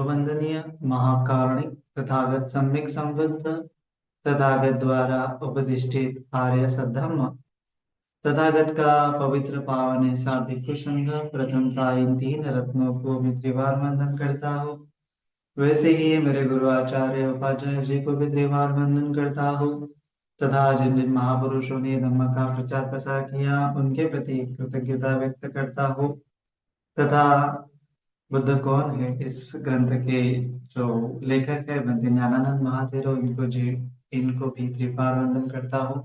वंदनीय महाकारुणिक तथागत सम्यक संबुद्ध तथागत द्वारा उपदिष्टित आर्य सद्धम्म तथागत का पवित्र पावन ऐसा भिक्षु संघ प्रथमता इन तीन रत्नों को मैं त्रिवार वंदन करता हूँ। वैसे ही मेरे गुरु आचार्य उपाध्याय जी को भी त्रिवार वंदन करता हूँ तथा जिन जिन महापुरुषों ने धम्म का प्रचार प्रसार किया उनके प्रति कृतज्ञता व्यक्त करता हूँ तथा बुद्ध कौन है इस ग्रंथ के जो लेखक है बंदे ज्ञानानंद महाथेरो इनको भी त्रिपाद वंदन करता हूँ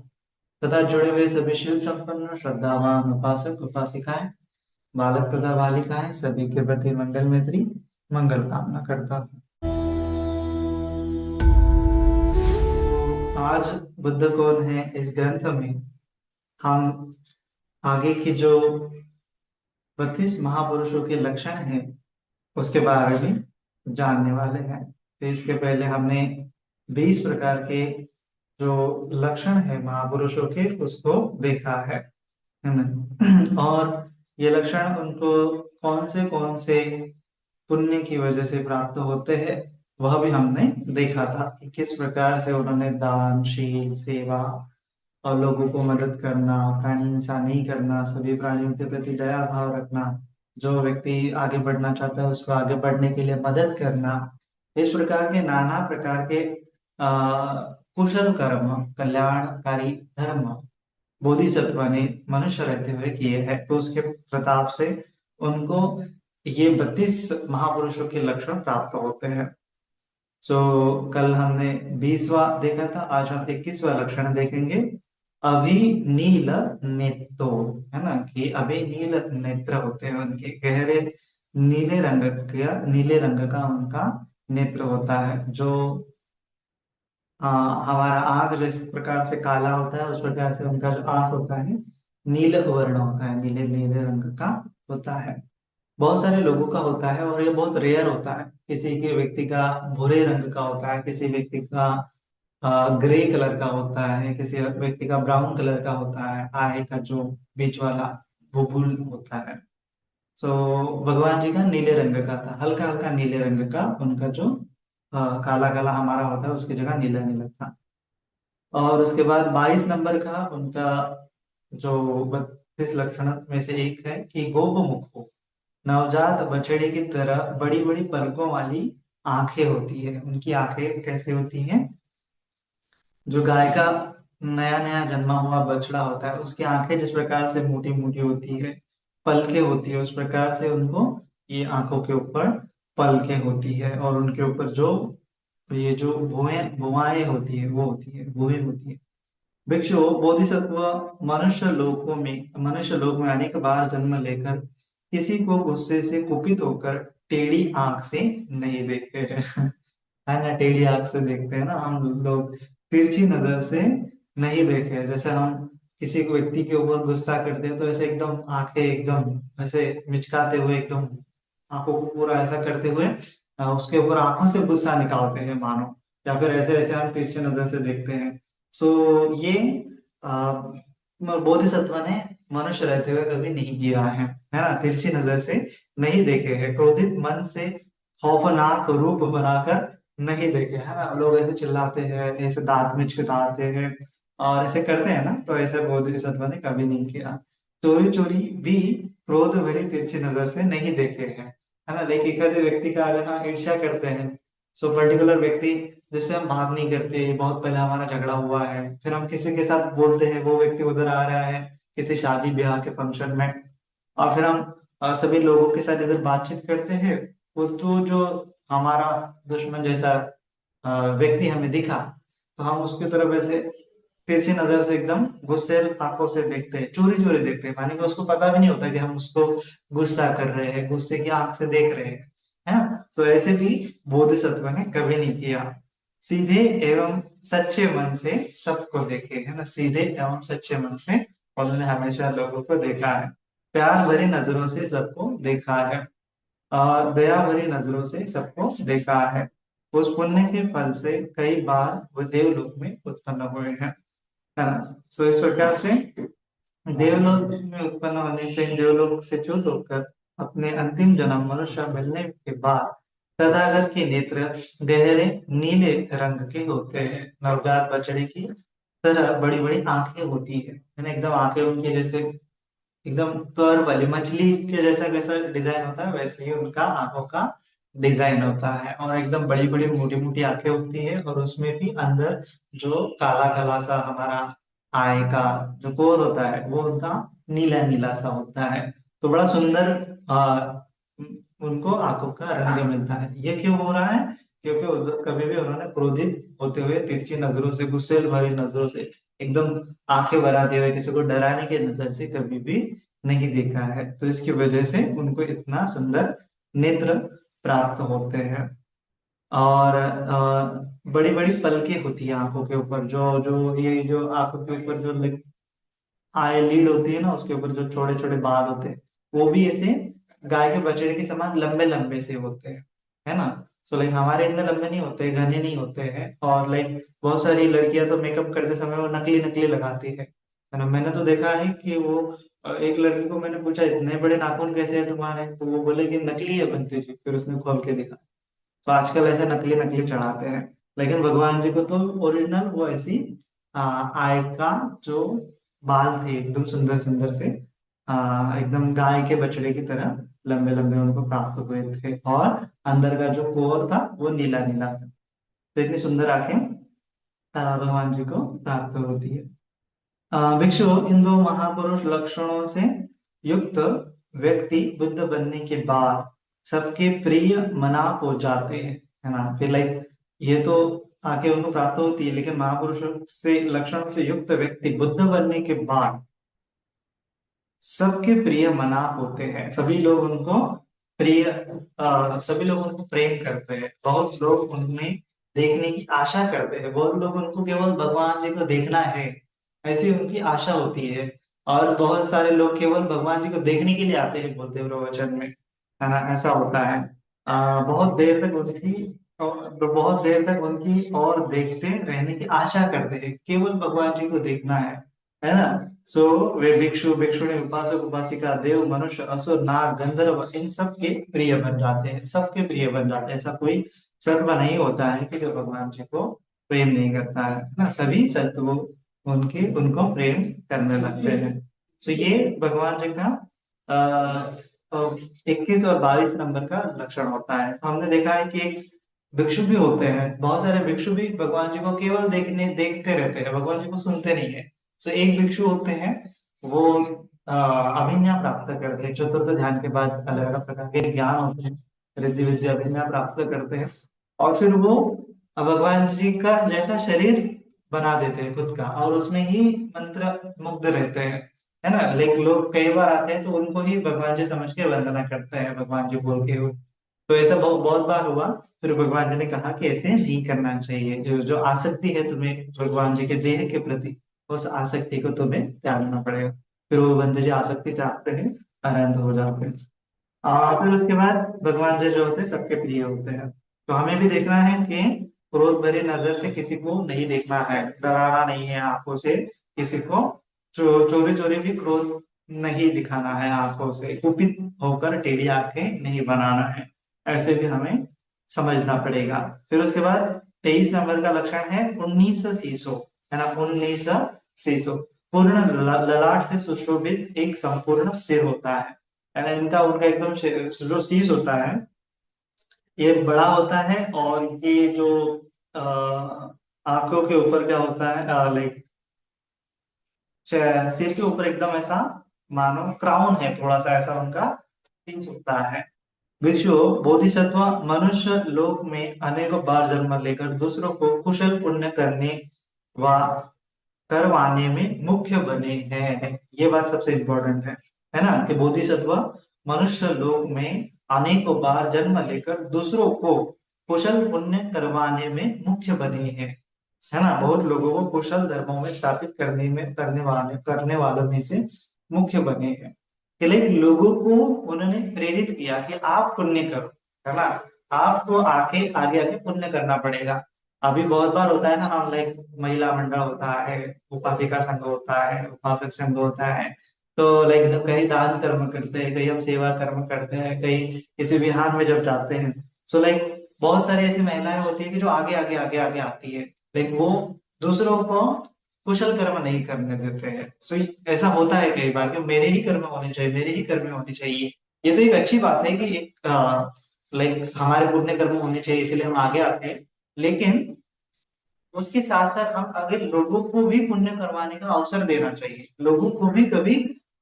तथा जुड़े हुए सभी शील संपन्न श्रद्धावान उपासक उपासिकाएं बालक तथा बालिकाएं सभी के प्रति मंगल मैत्री मंगल कामना करता हूँ। आज बुद्ध कौन है इस ग्रंथ में हम आगे की जो 32 महापुरुषों के लक्षण हैं उसके बारे में जानने वाले हैं। तो इसके पहले हमने 20 प्रकार के जो लक्षण है महापुरुषों के उसको देखा है ना। और ये लक्षण उनको कौन से पुण्य की वजह से प्राप्त होते हैं वह भी हमने देखा था कि किस प्रकार से उन्होंने दान शील सेवा और लोगों को मदद करना प्राणी हिंसा नहीं करना सभी प्राणियों के प्रति दया भाव रखना जो व्यक्ति आगे बढ़ना चाहता है उसको आगे बढ़ने के लिए मदद करना इस प्रकार के नाना प्रकार के कुशल कर्म कल्याणकारी धर्म बोधिसत्व ने मनुष्य रहते हुए किए हैं। तो उसके प्रताप से उनको ये 32 महापुरुषों के लक्षण प्राप्त होते हैं। कल हमने 20वां देखा था, आज हम 21वां लक्षण देखेंगे। अभिनील नेत्रो, है ना, कि अभिनील नेत्र होते हैं उनके, गहरे नीले रंग का उनका नेत्र होता है। जो हमारा आंख जिस प्रकार से काला होता है उस प्रकार से उनका जो आंख होता है नील वर्ण होता है, नीले नीले रंग का होता है। बहुत सारे लोगों का होता है और ये बहुत रेयर होता है। किसी के व्यक्ति का भूरे रंग का होता है, किसी व्यक्ति का ग्रे कलर का होता है, किसी व्यक्ति का ब्राउन कलर का होता है, आय का जो बीच वाला बुलबुल होता है। भगवान जी का नीले रंग का था, हल्का हल्का नीले रंग का उनका जो काला काला हमारा होता है उसकी जगह नीला नीला था। और उसके बाद 22 नंबर का उनका जो 32 लक्षण में से एक है कि गोप मुख हो, नवजात बछड़े की तरह बड़ी बड़ी पलकों वाली आंखें होती है। उनकी आंखें कैसे होती हैं? जो गाय का नया नया जन्मा हुआ बछड़ा होता है उसकी आंखें जिस प्रकार से मोटी मोटी होती है, पलकें होती है, उस प्रकार से उनको ये आंखों के ऊपर पलकें होती है। और उनके ऊपर जो ये जो भुआएं होती है वो होती है, भुएं होती है। भिक्षु बोधिसत्व मनुष्य लोक में अनेक बार जन्म लेकर किसी को गुस्से से कुपित होकर टेढ़ी आंख से नहीं देखे हैं। है ना, टेढ़ी आंख से देखते हैं ना हम लोग, तिरछी नजर से नहीं देखे। जैसे हम किसी को व्यक्ति के ऊपर गुस्सा करते हैं तो ऐसे एकदम आंखें एकदम ऐसे मिचकाते हुए, एकदम आंखों को पूरा ऐसा करते हुए उसके ऊपर आंखों से गुस्सा निकालते हैं मानो, या फिर ऐसे ऐसे हम तिरछी नजर से देखते हैं। ये बोधिसत्व ने मनुष्य रहते हुए कभी नहीं किया है ना, तिरछी नजर से नहीं देखे हैं। क्रोधित मन से खौफनाक रूप बनाकर नहीं देखे, है ना। लोग ऐसे चिल्लाते हैं, ऐसे दांत में छिताते हैं और ऐसे करते हैं ना, तो ऐसे बोधिसत्व ने कभी नहीं किया। चोरी चोरी भी क्रोध भरी तिरछी नजर से नहीं देखे हैं, है ना। लेकिन एक आधे व्यक्ति का अगर हम ईर्ष्या करते हैं, पर्टिकुलर व्यक्ति जिससे हम बात नहीं करते, बहुत पहले हमारा झगड़ा हुआ है, फिर हम किसी के साथ बोलते हैं, वो व्यक्ति उधर आ रहा है किसी शादी ब्याह के फंक्शन में, और फिर हम सभी लोगों के साथ इधर बातचीत करते हैं, वो तो जो हमारा दुश्मन जैसा व्यक्ति हमें दिखा तो हम उसकी तरफ ऐसे तिरछी नजर से एकदम गुस्से आंखों से देखते हैं, चोरी चोरी देखते हैं, मानी कि उसको पता भी नहीं होता कि हम उसको गुस्सा कर रहे हैं, गुस्से की आंख से देख रहे हैं, है ना। ऐसे भी बोधिसत्व ने कभी नहीं किया। सीधे एवं सच्चे मन से सबको देखे, है ना, सीधे एवं सच्चे मन से उन्होंने हमेशा लोगों को देखा है। प्यार भरी नजरों से सबको देखा है, दया भरी नजरों से सबको देखा है। उस पुण्य के फल से कई बार वो देवलोक में उत्पन्न हुए हैं, है ना। इस प्रकार से देवलोक में उत्पन्न होने से, देवलोक से च्युत होकर अपने अंतिम जन्म मनुष्य मिलने के बाद तथागत के नेत्र गहरे नीले रंग के होते हैं। नवजात बछड़े की तरह बड़ी बड़ी आंखें होती है ना, एकदम आंखें उनकी जैसे एकदम कर्व वाली मछली के जैसा कैसा डिजाइन होता है वैसे ही उनका आंखों का डिजाइन होता है, और एकदम बड़ी बड़ी मोटी मोटी आंखें होती है, और उसमें भी अंदर जो काला काला सा हमारा आय का जो कोर होता है वो उनका नीला नीला सा होता है। तो बड़ा सुंदर उनको आंखों का रंग मिलता है। ये क्यों हो रहा है? क्योंकि कभी भी उन्होंने क्रोधित होते हुए तिरछी नजरों से, गुस्से भरी नजरों से, एकदम आंखें भराते हुए, किसी को डराने की नजर से कभी भी नहीं देखा है। तो इसकी वजह से उनको इतना सुंदर नेत्र प्राप्त होते हैं। और बड़ी बड़ी पलकें होती है आंखों के ऊपर, जो जो ये जो आंखों के ऊपर जो आईलिड होती है ना, उसके ऊपर जो छोटे छोटे बाल होते हैं वो भी ऐसे गाय के बछड़े के समान लंबे लंबे से होते हैं, है ना। सो लाइक हमारे इतने लंबे नहीं होते, घने नहीं होते हैं। और लाइक बहुत सारी लड़कियां तो मेकअप करते समय वो नकली नकली लगाती है ना। मैंने तो देखा है कि वो एक लड़की को मैंने पूछा इतने बड़े नाखून कैसे है तुम्हारे, तो वो बोले कि नकली है बनते जी, फिर उसने खोल के दिखा। तो आजकल ऐसे नकली नकली चढ़ाते हैं, लेकिन भगवान जी को तो ओरिजिनल वो ऐसी आय का जो बाल थे एकदम सुंदर सुंदर से, एकदम गाय के बछड़े की तरह लंबे लंबे उनको प्राप्त हुए थे, और अंदर का जो कोर था वो नीला नीला था। तो इतनी सुंदर आंखें भगवान जी को प्राप्त होती है। भिक्षु, इन दो महापुरुष लक्षणों से युक्त व्यक्ति बुद्ध बनने के बाद सबके प्रिय मना हो जाते हैं, है ना। फिर लाइक ये तो आंखें उनको प्राप्त होती है, लेकिन महापुरुषों से लक्षणों से युक्त व्यक्ति बुद्ध बनने के बाद सबके प्रिय मना होते हैं। सभी लोग उनको प्रिय, सभी लोग उनको प्रेम करते हैं। बहुत लोग उनमें देखने की आशा करते हैं। बहुत लोग उनको केवल भगवान जी को देखना है ऐसी उनकी आशा होती है। और बहुत सारे लोग केवल भगवान जी को देखने के लिए आते हैं बोलते प्रवचन में, है ना, ऐसा होता है। बहुत देर तक उनकी तो बहुत देर तक उनकी और देखते रहने की आशा करते हैं, केवल भगवान जी को देखना है ना। सो वे भिक्षु भिक्षुणी उपासक उपासिका देव मनुष्य असुर नाग गंधर्व इन सब के प्रिय बन जाते हैं, सबके प्रिय बन जाते हैं। ऐसा कोई सत्व नहीं होता है कि जो भगवान जी को प्रेम नहीं करता है ना, सभी सत्व उनके उनको प्रेम करने लगते हैं। तो ये भगवान जी का 21 और 22 नंबर का लक्षण होता है। तो हमने देखा है कि एक भिक्षु भी होते हैं, बहुत सारे भिक्षु भी भगवान जी को केवल देखते रहते हैं, भगवान जी को सुनते नहीं है। तो एक भिक्षु होते हैं, वो अभिज्ञा प्राप्त करते हैं, चतुर्थ ध्यान के बाद अलग अलग प्रकार के ज्ञान होते हैं, रिद्धि विद्या अभिज्ञा प्राप्त करते हैं, और फिर वो भगवान जी का जैसा शरीर बना देते हैं खुद का, और उसमें ही मंत्र मुग्ध रहते हैं, है ना। लेकिन लोग कई बार आते हैं तो उनको ही भगवान जी समझ के वंदना करते हैं भगवान जी बोल के हुए। तो ऐसा बहुत बहुत बार हुआ। फिर भगवान जी ने कहा कि ऐसे नहीं करना चाहिए, जो आसक्ति है तुम्हें भगवान जी के देह के प्रति, उस आसक्ति को तुम्हें त्यागना पड़ेगा। फिर वो बंदे जो आसक्ति त्यागते हैं अनंत हो जाते हैं। फिर उसके बाद भगवान जी जो होते हैं सबके प्रिय होते हैं। तो हमें भी देखना है कि क्रोध भरी नजर से किसी को नहीं देखना है, डराना नहीं है आंखों से किसी को, चोरी चोरी भी क्रोध नहीं दिखाना है आंखों से, कुपित होकर टेढ़ी आंखें नहीं बनाना है, ऐसे भी हमें समझना पड़ेगा। फिर उसके बाद 23 नंबर का लक्षण है 19 शीशो, है ना, 19 शीशो। पूर्ण ललाट से सुशोभित एक संपूर्ण सिर होता है ना। इनका उनका एकदम जो शीश होता है ये बड़ा होता है, और ये जो अ, आंखों के ऊपर क्या होता है, लाइक सिर के ऊपर एकदम ऐसा मानो क्राउन है, थोड़ा सा ऐसा उनका शीश होता है। भिक्षु, बोधिसत्व मनुष्य लोक में अनेकों बार जन्म लेकर दूसरों को कुशल पुण्य करने व करवाने में मुख्य बने हैं। ये बात सबसे इंपॉर्टेंट है ना, कि बोधिसत्व मनुष्य लोक में अनेकों बार जन्म लेकर दूसरों को कुशल पुण्य करवाने में मुख्य बने हैं, है ना। बहुत लोगों को कुशल धर्मों में स्थापित करने वालों में से मुख्य बने हैं। कि लाइक लोगों को उन्होंने प्रेरित किया कि आप पुण्य करो, है ना। आपको आके आगे आगे पुण्य करना पड़ेगा। अभी बहुत बार होता है ना, हम लाइक महिला मंडल होता है, उपासिका संघ होता है, उपासक संघ होता है, तो लाइक कहीं दान कर्म करते हैं, कहीं हम सेवा कर्म करते हैं, कहीं किसी विहार में जब जाते हैं, सो लाइक बहुत सारी ऐसी महिलाएं होती है कि जो आगे आगे आगे आगे आती है, लेकिन वो दूसरों को कुशल कर्म नहीं करने देते हैं। सो ऐसा होता है कई बार कि मेरे ही कर्म होने चाहिए, मेरे ही कर्म होने चाहिए। ये तो एक अच्छी बात है कि एक लाइक हमारे पुण्य कर्म होने चाहिए इसीलिए हम आगे आते हैं, लेकिन उसके साथ साथ हम अगर लोगों को भी पुण्य करवाने का अवसर देना चाहिए, लोगों को भी कभी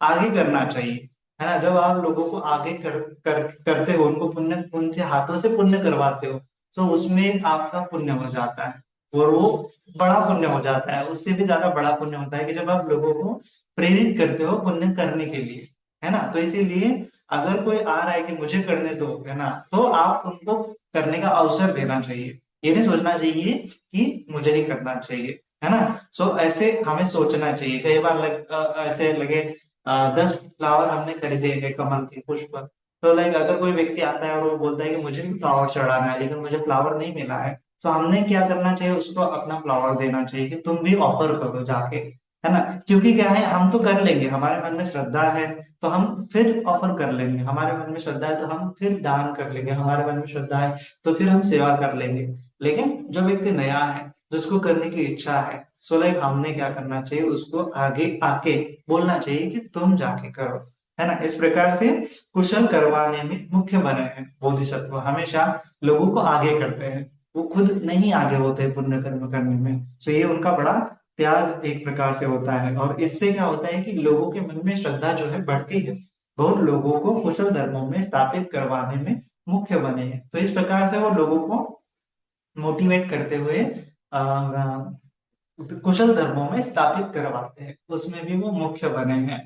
आगे करना चाहिए, है ना। जब आप लोगों को आगे करते हो, उनको पुण्य, उनसे हाथों से पुण्य करवाते हो, तो उसमें आपका पुण्य हो जाता है, और वो बड़ा पुण्य हो जाता है। उससे भी ज्यादा बड़ा पुण्य होता है कि जब आप लोगों को प्रेरित करते हो पुण्य करने के लिए, है ना। तो इसीलिए अगर कोई आ रहा है कि मुझे करने दो, है ना, तो आप उनको करने का अवसर देना चाहिए। ये नहीं सोचना चाहिए कि मुझे ही करना चाहिए, है ना। सो ऐसे हमें सोचना चाहिए। कई बार ऐसे लगे 10 फ्लावर हमने खरीदे हैं कमल के पुष्प, तो लाइक अगर कोई व्यक्ति आता है और वो बोलता है कि मुझे भी फ्लावर चढ़ाना है लेकिन मुझे फ्लावर नहीं मिला है, तो हमने क्या करना चाहिए, उसको अपना फ्लावर देना चाहिए कि तुम भी ऑफर करो जाके, है ना। क्योंकि क्या है, हम तो कर लेंगे, हमारे मन में श्रद्धा है तो हम फिर ऑफर कर लेंगे, हमारे मन में श्रद्धा है तो हम फिर दान कर लेंगे, हमारे मन में श्रद्धा है तो फिर हम सेवा कर लेंगे। लेकिन जो व्यक्ति नया है, जिसको करने की इच्छा है, सो लाइक हमने क्या करना चाहिए, उसको आगे आके बोलना चाहिए कि तुम जाके करो, है ना। इस प्रकार से कुशल करवाने में मुख्य बने हैं बोधिसत्व, हमेशा लोगों को आगे करते हैं, वो खुद नहीं आगे होते पुण्य कर्म करने में। तो ये उनका बड़ा त्याग एक प्रकार से होता है, और इससे क्या होता है कि लोगों के मन में श्रद्धा जो है बढ़ती है, बहुत लोगों को कुशल धर्मों में स्थापित करवाने में मुख्य बने हैं। तो इस प्रकार से वो लोगों को मोटिवेट करते हुए कुशल धर्मों में स्थापित करवाते हैं, उसमें भी वो मुख्य बने हैं।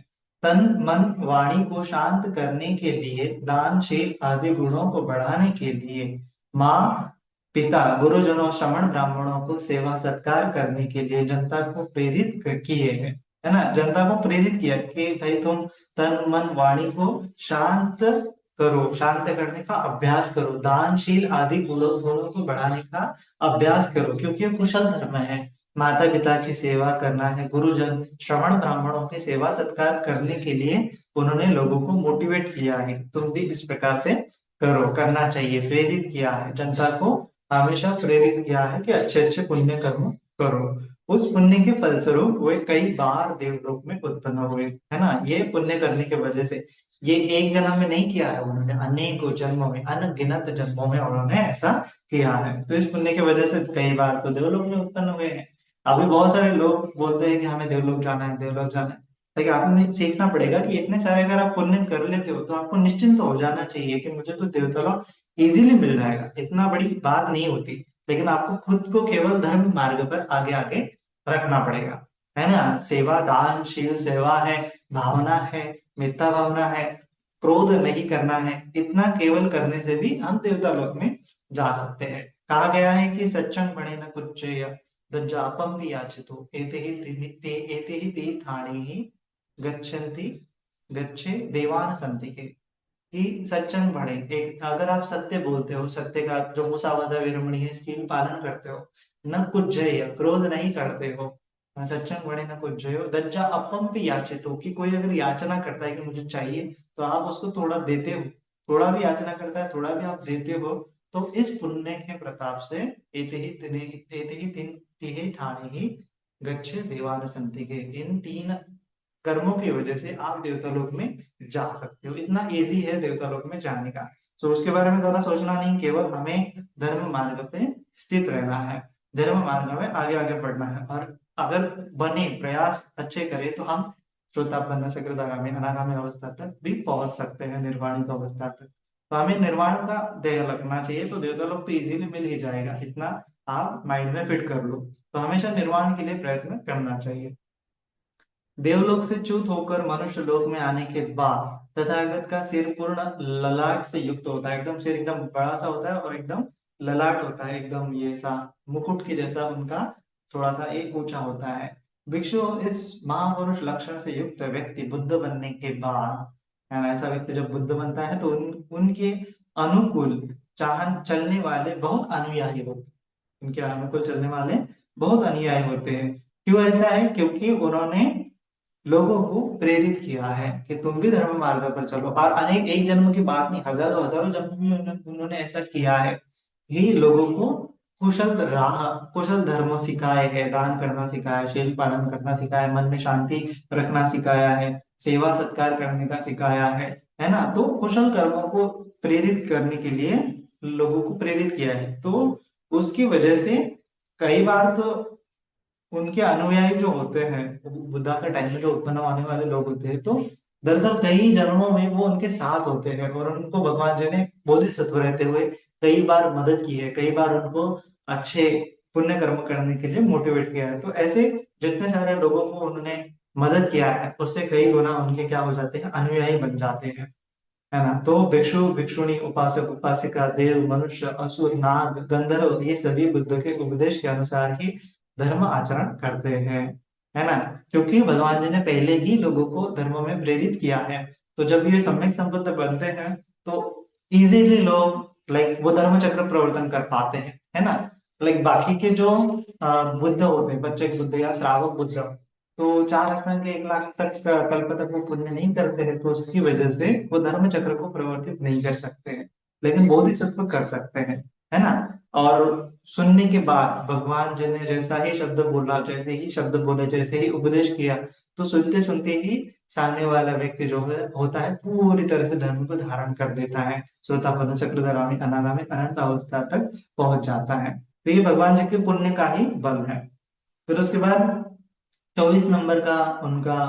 तन मन वाणी को शांत करने के लिए, दानशील आदि गुणों को बढ़ाने के लिए, माँ पिता गुरुजनों श्रमण ब्राह्मणों को सेवा सत्कार करने के लिए जनता को प्रेरित किए हैं, है ना। जनता को प्रेरित किया कि भाई तुम तन मन वाणी को शांत करो, शांत करने का अभ्यास करो, दानशील आदि गुणों को बढ़ाने का अभ्यास करो, क्योंकि ये कुशल धर्म है। माता पिता की सेवा करना है, गुरुजन श्रवण ब्राह्मणों की सेवा सत्कार करने के लिए उन्होंने लोगों को मोटिवेट किया है, तुम भी इस प्रकार से करो, करना चाहिए, प्रेरित किया है जनता को, हमेशा प्रेरित किया है कि अच्छे अच्छे पुण्य कर्म करो। उस पुण्य के फलस्वरूप वे कई बार देवलोक में उत्पन्न हुए, है ना। ये पुण्य करने की वजह से, ये एक जन्म में नहीं किया है उन्होंने, अनेकों जन्मों में, अनगिनत जन्मों में उन्होंने ऐसा किया है। तो इस पुण्य की वजह से कई बार तो देवलोक में उत्पन्न हुए हैं। अभी बहुत सारे लोग बोलते हैं कि हमें देवलोक जाना है, देवलोक जाना है, लेकिन आपने सीखना पड़ेगा कि इतने सारे अगर आप पुण्य कर लेते हो तो आपको निश्चिंत हो जाना चाहिए कि मुझे तो देवता लोक इजीली मिल जाएगा, इतना बड़ी बात नहीं होती। लेकिन आपको खुद को केवल धर्म मार्ग पर आगे आगे रखना पड़ेगा, है ना। सेवा दानशील सेवा है, भावना है, मिथ्या भावना है, क्रोध नहीं करना है, इतना केवल करने से भी हम देवता लोक में जा सकते हैं। कहा गया है कि सच्चंग बने न कुछ दज्जापम भी याचितो एते ही ते थाने ही गच्छन्ति गच्छे देवान संति के, कि सच्चंग बढ़े, एक अगर आप सत्य बोलते हो, सत्य का जो मुसावादा विरमणी है इसकी पालन करते हो, न कुछ जय क्रोध नहीं करते हो, सच्चंग बढ़े न कुछ जय, दज्जा अपम भी याचित हो, कि कोई अगर याचना करता है कि मुझे चाहिए तो आप उसको थोड़ा देते हो, थोड़ा भी याचना करता है थोड़ा भी आप देते हो, तो इस पुण्य के प्रताप से एते ही तिन तिहे ठाणे ही गच्छे देवान संति के, इन 3 कर्मों की वजह से आप देवता लोक में जा सकते हो, इतना इजी है देवता लोक में जाने का। तो उसके बारे में ज्यादा सोचना नहीं, केवल हमें धर्म मार्ग पे स्थित रहना है, धर्म मार्ग में आगे आगे बढ़ना है, और अगर बने प्रयास अच्छे करें तो हम श्रोतापन्न सकृदागामी अनागामी अवस्था तक भी पहुंच सकते हैं, निर्वाण की अवस्था तक। तो हमें निर्वाण का ध्येय रखना चाहिए, तो देवता लोग तो इजीली मिल ही जाएगा, इतना आप माइंड में फिट कर लो। तो हमेशा निर्वाण के लिए प्रयत्न करना चाहिए। देवलोक से च्युत होकर मनुष्य लोक में आने के बाद तथागत का सिर पूर्ण ललाट से युक्त होता है, एकदम सिर एकदम बड़ा सा होता है और एकदम ललाट होता है, एकदम ये सा मुकुट के जैसा उनका थोड़ा सा एक ऊंचा होता है। भिक्षु, इस महापुरुष लक्षण से युक्त व्यक्ति बुद्ध बनने के बाद, है ना, ऐसा व्यक्ति जब बुद्ध बनता है तो उनके अनुकूल चाहन चलने वाले बहुत अनुयायी होते हैं, उनके अनुकूल चलने वाले बहुत अनुयायी होते हैं। क्यों ऐसा है? क्योंकि उन्होंने लोगों को प्रेरित किया है कि तुम भी धर्म मार्ग पर चलो। और अनेक, एक जन्म की बात नहीं, हजारों हजारों जन्म में उन्होंने ऐसा किया है कि लोगों को कुशल धर्म सिखाए है, दान करना सिखाया है, शील पालन करना सिखाया है, मन में शांति रखना सिखाया है, सेवा सत्कार करने का सिखाया है ना। तो कुशल कर्मों को प्रेरित करने के लिए लोगों को प्रेरित किया है। तो उसकी वजह से कई बार तो उनके अनुयायी जो होते हैं, बुद्धा के टाइम में जो उत्पन्न होने वाले लोग होते हैं, तो दरअसल कई जन्मों में वो उनके साथ होते हैं और उनको भगवान जी ने बोधिसत्व रहते हुए कई बार मदद की है, कई बार उनको अच्छे पुण्य कर्म करने के लिए मोटिवेट किया है। तो ऐसे जितने सारे लोगों को उन्होंने मदद किया है, उससे कई गुना उनके क्या हो जाते हैं, अनुयायी बन जाते हैं, है ना। तो भिक्षु भिक्षुणी, उपासक उपासिका, देव मनुष्य असुर नाग गंधर्व, ये सभी बुद्ध के उपदेश के अनुसार ही धर्म आचरण करते हैं, है ना। क्योंकि भगवान जी ने पहले ही लोगों को धर्म में प्रेरित किया है। तो जब ये सम्यक संबुद्ध बनते हैं तो इजीली लोग लाइक वो धर्म चक्र प्रवर्तन कर पाते हैं, है ना। लाइक बाकी के जो बुद्ध होते हैं, बच्चे बुद्ध या श्रावक बुद्ध, तो 4 असंख्य 1 लाख तक कल्प तक वो पुण्य नहीं करते हैं, तो उसकी वजह से वो धर्म चक्र को प्रवर्तित नहीं कर सकते हैं। लेकिन बोधिसत्व कर सकते हैं, है ना। और सुनने के बाद भगवान जी ने जैसा ही शब्द बोला, जैसे ही शब्द बोले, जैसे ही उपदेश किया, तो सुनते सुनते ही सामने वाला व्यक्ति जो है होता है पूरी तरह से धर्म को धारण कर देता है, श्रोतापन्न चक्रधरामी अनागामी अनंत अवस्था तक पहुंच जाता है। तो ये भगवान जी के पुण्य का ही बल है। फिर उसके बाद 24 नंबर का उनका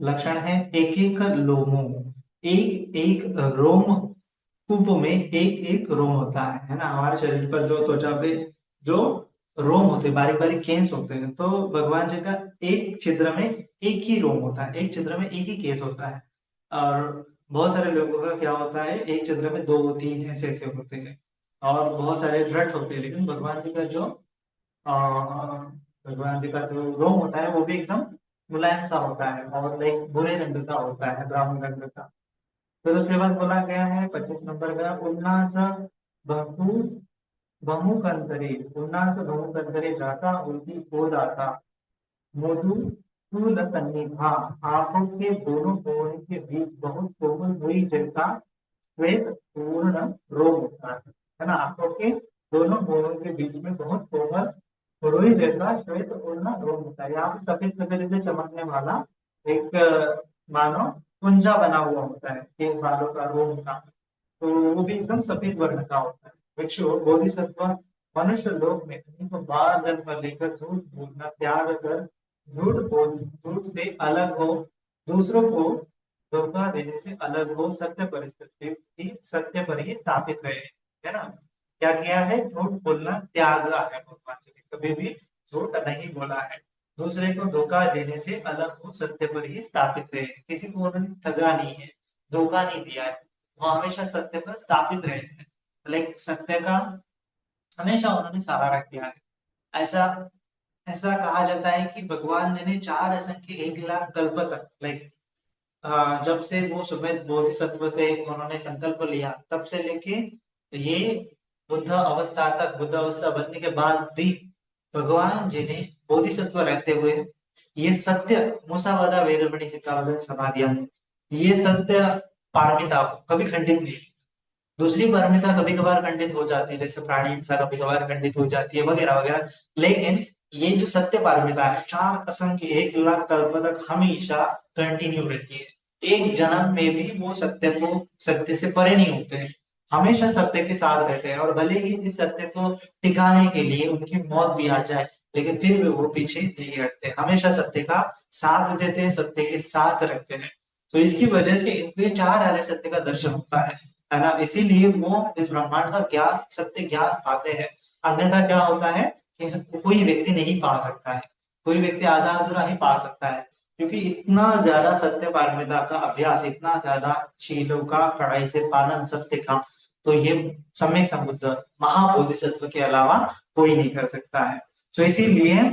लक्षण है एक एक लोमो। एक एक रोम कूप में एक एक रोम होता है ना। हमारे शरीर पर जो त्वचा पे जो रोम होते हैं, बारीक बारीक केस होते हैं, तो भगवान जी का एक छिद्र में एक ही रोम होता है, एक छिद्र में एक ही केस होता है। और बहुत सारे लोगों का क्या होता है, एक छिद्र में दो तीन ऐसे ऐसे होते हैं, और बहुत सारे दृढ़ होते हैं। लेकिन भगवान जी का जो भगवान जी का जो रोम होता है वो भी एकदम मुलायम सा होता है और लाइक भूरे रंग का होता है, ब्राउन रंग का। फिर उसके बाद बोला गया है 25 नंबर का, उन्नास बहु बहुकंतरे, उन्नास बहुकंतरे जाता उनकी हो जाता मधु फूल सन्निभा, आंखों के दोनों कोण के बीच बहुत कोमल हुई जैसा श्वेत पूर्ण रोग होता है ना। आंखों के दोनों कोणों के बीच में बहुत कोमल रुई जैसा श्वेत पूर्ण रोग होता है। यहाँ पे सफेद सफेद से चमकने वाला एक मानो कुंजा बना हुआ होता है, इन बालों का रोग का। तो वो भी एकदम सफेद वर्ण का होता है। भिक्षु बोधिसत्व मनुष्य लोक में उनको बार जन्म लेकर झूठ बोलना त्याग कर झूठ से अलग हो, दूसरों को धोखा देने से अलग हो, सत्य परिस्थिति की सत्य पर ही स्थापित रहे, है ना। क्या किया है, झूठ बोलना त्यागा है भगवान जी ने, कभी भी झूठ नहीं बोला है। दूसरे को धोखा देने से अलग हो, सत्य पर ही स्थापित रहे, किसी को उन्होंने ठगा नहीं है, धोखा नहीं दिया है, वो हमेशा सत्य पर स्थापित रहे हैं। लाइक सत्य का हमेशा उन्होंने सहारा किया है। ऐसा ऐसा कहा जाता है कि भगवान जी ने 4 असंख्य 1 लाख कल्प तक, लाइक जब से वो सुमेध बोधिसत्व से उन्होंने संकल्प लिया, तब से लेके ये बुद्ध अवस्था तक, बुद्ध अवस्था बनने के बाद भी भगवान जी ने बोधिसत्व रहते हुए ये सत्य मुसावदा वेरमणि सिक्कावदा समाधियां, ये सत्य पारमिता को कभी खंडित नहीं की। दूसरी पारमिता कभी कभार खंडित हो जाती है, जैसे प्राणी हिंसा कभी कभार खंडित हो जाती है वगैरह वगैरह, लेकिन ये जो सत्य पारमिता है 4 असंख्य 1 लाख कल्प तक हमेशा कंटिन्यू रहती है। एक जन्म में भी वो सत्य से परे नहीं होते हैं, हमेशा सत्य के साथ रहते हैं। और भले ही इस सत्य को टिकाने के लिए उनकी मौत भी आ जाए, लेकिन फिर भी वो पीछे नहीं हटते, हमेशा सत्य का साथ देते हैं, सत्य के साथ रखते हैं। तो इसकी वजह से इनके 4 आर्य सत्य का दर्शन होता है ना। इसीलिए वो इस ब्रह्मांड का ज्ञान, सत्य ज्ञान पाते हैं। अन्यथा क्या होता है कि कोई व्यक्ति नहीं पा सकता है, कोई व्यक्ति आधा अधूरा ही पा सकता है, क्योंकि इतना ज्यादा सत्य पारमिता का अभ्यास, इतना ज्यादा शीलों का कड़ाई से पालन सत्य का, तो ये सम्यक संबुद्ध महाबोधिसत्व के अलावा कोई नहीं कर सकता है। तो इसीलिए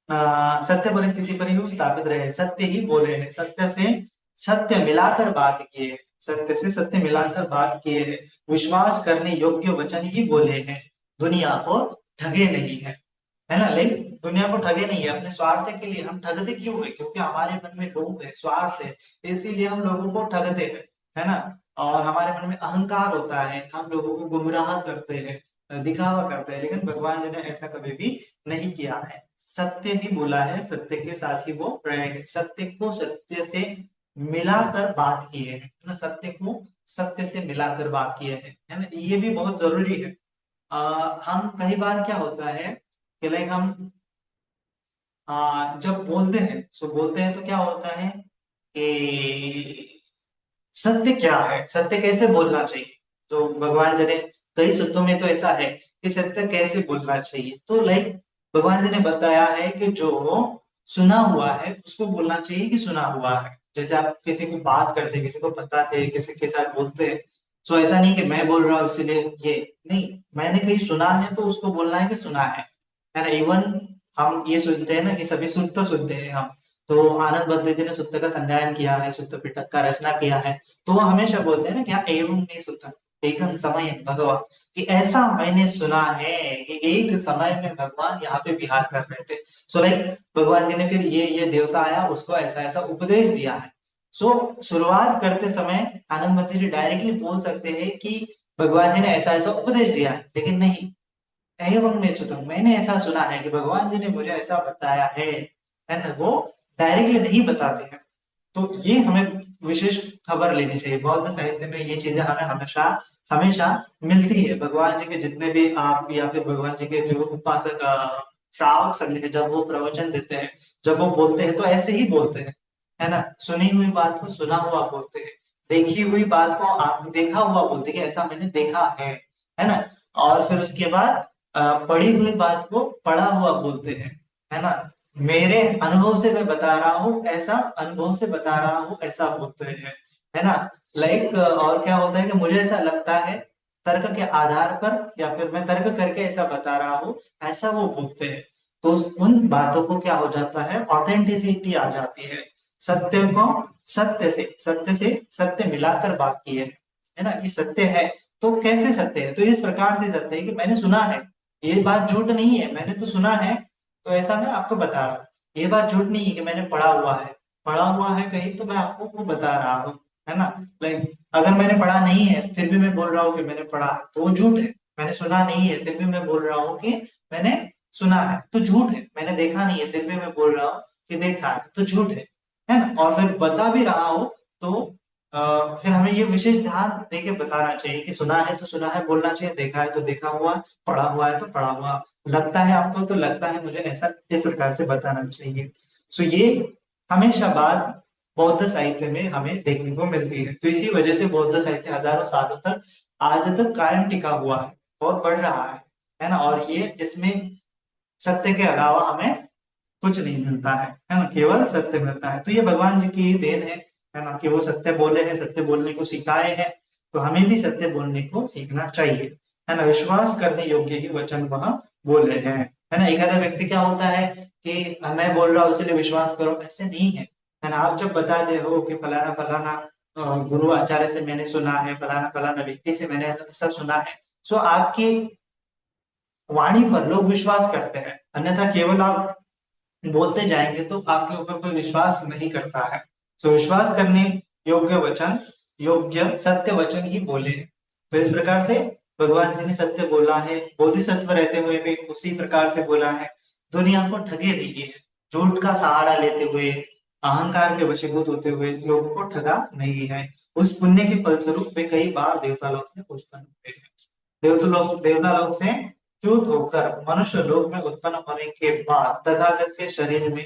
सत्य परिस्थिति पर ही वो स्थापित रहे, सत्य ही बोले हैं, सत्य से सत्य मिलाकर बात किए, सत्य से सत्य मिलाकर बात किए हैं, विश्वास करने योग्य वचन ही बोले हैं, दुनिया को ठगे नहीं है। है ना। लेकिन दुनिया को ठगे नहीं है, अपने स्वार्थ के लिए। हम ठगते क्यों है? क्योंकि हमारे मन में लोभ है, स्वार्थ है, इसीलिए हम लोगों को ठगते हैं, है ना। और हमारे मन में अहंकार होता है, हम लोगों को गुमराह करते हैं, दिखावा करते हैं। लेकिन भगवान जी ने ऐसा कभी भी नहीं किया है, सत्य ही बोला है, सत्य के साथ ही वो रहे हैं, सत्य को सत्य से मिलाकर बात किए हैं, है ना। सत्य को सत्य से मिलाकर बात किए हैं, है ना। ये भी बहुत जरूरी है। हम कई बार क्या होता है कि लाइक हम जब बोलते हैं, सो बोलते हैं तो क्या होता है कि सत्य क्या है, सत्य कैसे बोलना चाहिए। तो भगवान जी ने कई सूत्रों में तो ऐसा है कि सत्य कैसे बोलना चाहिए। तो लाइक भगवान जी ने बताया है कि जो सुना हुआ है उसको बोलना चाहिए कि सुना हुआ है। जैसे आप किसी को बात करते हैं, किसी को बताते हैं, किसी के साथ बोलते हैं, तो ऐसा नहीं कि मैं बोल रहा हूँ इसीलिए ये नहीं, मैंने कहीं सुना है तो उसको बोलना है कि सुना है ना। इवन हम ये सुनते हैं ना कि सभी शुद्ध सुनते हैं हम। तो आनंद बद्री जी ने सुत्त का संज्ञान किया है, सुत्त पिटक का रचना किया है। तो वो हमेशा बोलते हैं ना कि हाँ, एवं में सुतम एकम समय भगवान, कि ऐसा मैंने सुना है कि एक समय में भगवान यहाँ पे विहार कर रहे थे। सो लाइक भगवान जी ने फिर ये देवता आया, उसको ऐसा ऐसा उपदेश दिया है। सो शुरुआत करते समय आनंद बद्री जी डायरेक्टली बोल सकते हैं कि भगवान जी ने ऐसा ऐसा उपदेश दिया है, लेकिन नहीं, एवं में सुतम मैंने ऐसा सुना है कि भगवान जी ने मुझे ऐसा बताया है ना। वो डायरेक्टली नहीं बताते हैं। तो ये हमें विशेष खबर लेनी चाहिए। बौद्ध साहित्य में ये चीजें हमें हमेशा हमेशा मिलती है। भगवान जी के जितने भी आप या फिर भगवान जी के जो उपासक श्रावक संघ है, जब वो प्रवचन देते हैं, जब वो बोलते हैं तो ऐसे ही बोलते हैं, है ना। सुनी हुई बात को सुना हुआ बोलते हैं, देखी हुई बात को आप देखा हुआ बोलते हैं कि ऐसा मैंने देखा है ना। और फिर उसके बाद पढ़ी हुई बात को पढ़ा हुआ बोलते हैं, है ना। मेरे अनुभव से मैं बता रहा हूँ ऐसा, अनुभव से बता रहा हूँ ऐसा बोलते हैं, है ना। लाइक और क्या होता है कि मुझे ऐसा लगता है तर्क के आधार पर, या फिर मैं तर्क करके ऐसा बता रहा हूँ, ऐसा वो बोलते हैं। तो उन बातों को क्या हो जाता है, ऑथेंटिसिटी आ जाती है। सत्य को सत्य से सत्य मिलाकर बात की है ना। कि सत्य है तो कैसे सत्य है, तो इस प्रकार से सत्य है कि मैंने सुना है, ये बात झूठ नहीं है, मैंने तो सुना है। तो ऐसा मैं आपको बता रहा हूँ, ये बात झूठ नहीं है कि मैंने पढ़ा हुआ है, पढ़ा हुआ है कहीं तो मैं आपको वो बता रहा हूँ, है ना। लाइक अगर मैंने पढ़ा नहीं है फिर भी मैं बोल रहा हूँ कि मैंने पढ़ा है, तो वो झूठ है। मैंने सुना नहीं है फिर भी मैं बोल रहा हूँ कि मैंने सुना है, तो झूठ है। मैंने देखा नहीं है फिर भी मैं बोल रहा हूँ कि देखा है, तो झूठ है ना। और फिर बता भी रहा हूँ तो फिर हमें ये विशेष ध्यान दे के बताना चाहिए कि सुना है तो सुना है बोलना चाहिए, देखा है तो देखा हुआ, पढ़ा हुआ है तो पढ़ा हुआ, लगता है आपको तो लगता है मुझे, ऐसा इस प्रकार से बताना चाहिए। सो ये हमेशा बात बौद्ध साहित्य में हमें देखने को मिलती है। तो इसी वजह से बौद्ध साहित्य हजारों सालों तक आज तक कायम टिका हुआ है और बढ़ रहा है ना। और ये इसमें सत्य के अलावा हमें कुछ नहीं मिलता है ना, केवल सत्य मिलता है। तो ये भगवान जी की ही देन है ना, कि वो सत्य बोले हैं, सत्य बोलने को सिखाए हैं। तो हमें भी सत्य बोलने को सीखना चाहिए, है ना। विश्वास करने योग्य ही वचन वह बोले हैं, है ना। एक आधा व्यक्ति क्या होता है कि मैं बोल रहा हूँ इसलिए विश्वास करो, ऐसे नहीं है ना। आप जब बताते हो कि फलाना फलाना गुरु आचार्य से मैंने सुना है, फलाना फलाना व्यक्ति से मैंने ऐसा सुना है, सो आपकी वाणी पर लोग विश्वास करते हैं। अन्यथा केवल आप बोलते जाएंगे तो आपके ऊपर कोई विश्वास नहीं करता है। तो विश्वास करने योग्य वचन, योग्य सत्य वचन ही बोले। तो इस प्रकार से भगवान जी ने सत्य बोला है, बोधिसत्व रहते हुए भी उसी प्रकार से बोला है। दुनिया को ठगे नहीं है, झूठ का सहारा लेते हुए, अहंकार के वशीभूत होते हुए लोगों को ठगा नहीं है। उस पुण्य के फलस्वरूप वे कई बार देवता लोक में उत्पन्न हुए हैं। देवता लोक से च्युत होकर मनुष्य लोक में उत्पन्न होने के बाद तथागत के शरीर में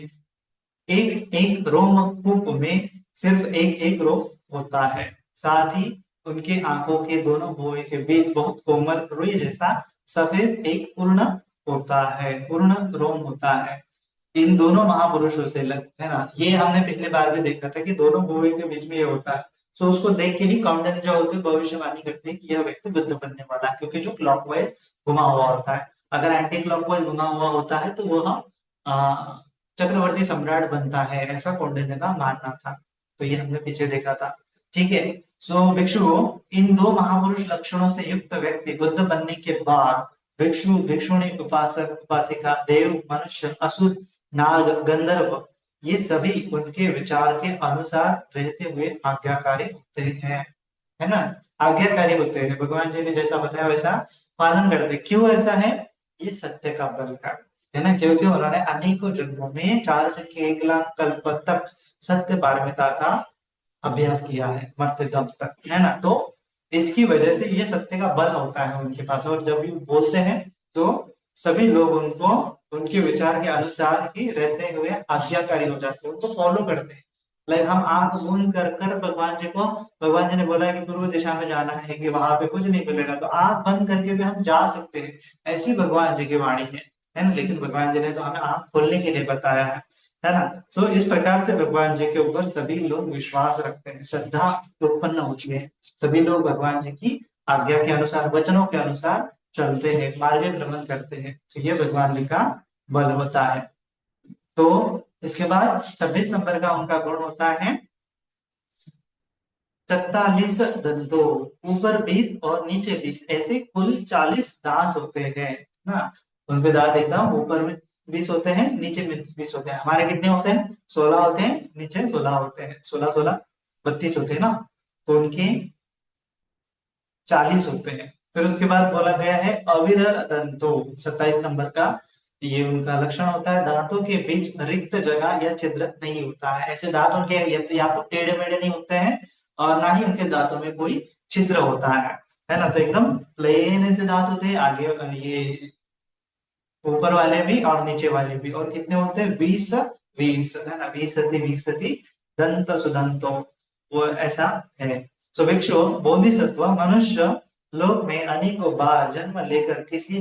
एक एक रोमकूप में सिर्फ एक एक रोम होता है। साथ ही उनके आंखों के दोनों भुवों के बीच बहुत कोमल रुई जैसा सफेद एक पूर्ण होता है, पूर्ण रोम होता है। इन दोनों महापुरुषों से लग, है ना। ये हमने पिछले बार भी देखा था कि दोनों भुवों के बीच में ये होता है। सो उसको देख के ही कौंडिन्य जो होते हैं भविष्यवाणी करते हैं कि यह व्यक्ति बुद्ध बनने वाला है, क्योंकि जो क्लॉकवाइज घुमा हुआ होता है। अगर एंटी क्लॉकवाइज घुमा हुआ होता है तो वह चक्रवर्ती सम्राट बनता है, ऐसा कौंडिन्य का मानना था। तो ये हमने पीछे देखा था, ठीक है। सो भिक्षुओं, इन दो महापुरुष लक्षणों से युक्त व्यक्ति बुद्ध बनने के बाद भिक्षु भिक्षुणी, उपासक उपासिका, देव मनुष्य असुर नाग गंधर्व, ये सभी उनके विचार के अनुसार रहते हुए आज्ञाकारी होते हैं, है ना। आज्ञाकारी होते हैं, भगवान जी ने जैसा बताया वैसा पालन करते हैं। क्यों ऐसा है? ये सत्य का बल है ना, क्योंकि उन्होंने अनेकों जन्मों में 4 से 1 लाख कल्प तक सत्य पारमिता का अभ्यास किया है, मरते दम तक, है ना। तो इसकी वजह से ये सत्य का बल होता है उनके पास, और जब भी बोलते हैं तो सभी लोग उनको उनके विचार के अनुसार ही रहते हुए आज्ञाकारी हो जाते हैं, उनको फॉलो करते हैं। लाइक हम आंख बंद कर कर भगवान जी ने बोला है कि पूर्व दिशा में जाना है, कि वहां पे कुछ नहीं मिलेगा, तो आंख बंद करके भी हम जा सकते हैं। ऐसी भगवान जी की वाणी है ना। लेकिन भगवान जी ने तो हमें आंख खोलने के लिए बताया है ना। सो इस प्रकार से भगवान जी के ऊपर सभी लोग विश्वास रखते हैं, श्रद्धा उत्पन्न होती है। सभी लोग भगवान जी की आज्ञा के अनुसार, वचनों के अनुसार चलते हैं, मार्गक्रमण करते हैं। तो ये भगवान जी का बल होता है। तो इसके बाद 26 नंबर का उनका गुण होता है 44 दंतों। ऊपर 20 और नीचे 20, ऐसे कुल 40 दांत होते हैं ना। उनके दांत एकदम ऊपर में 20 होते हैं, नीचे में 20 होते हैं। हमारे कितने होते हैं? 16 होते हैं, नीचे 16 होते हैं, 16 16 32 होते हैं ना। तो उनके 40 होते हैं। फिर उसके बाद बोला गया है अविरल दंतो, 27 नंबर का। ये उनका लक्षण होता है, दांतों के बीच रिक्त जगह या छिद्र नहीं होता है। ऐसे दांत उनके या तो टेढ़े मेढ़े नहीं होते हैं, और ना ही उनके दांतों में कोई छिद्र होता है ना। तो एकदम प्लेन ऐसे दांत होते हैं, आगे ये ऊपर वाले भी और नीचे वाले भी। और कितने होते हैं? 20 20, है ना। 20 दंत सुदंतो, वो ऐसा है। सो भिक्षु बोधिसत्व मनुष्य लोक में अनेकों बार जन्म लेकर किसी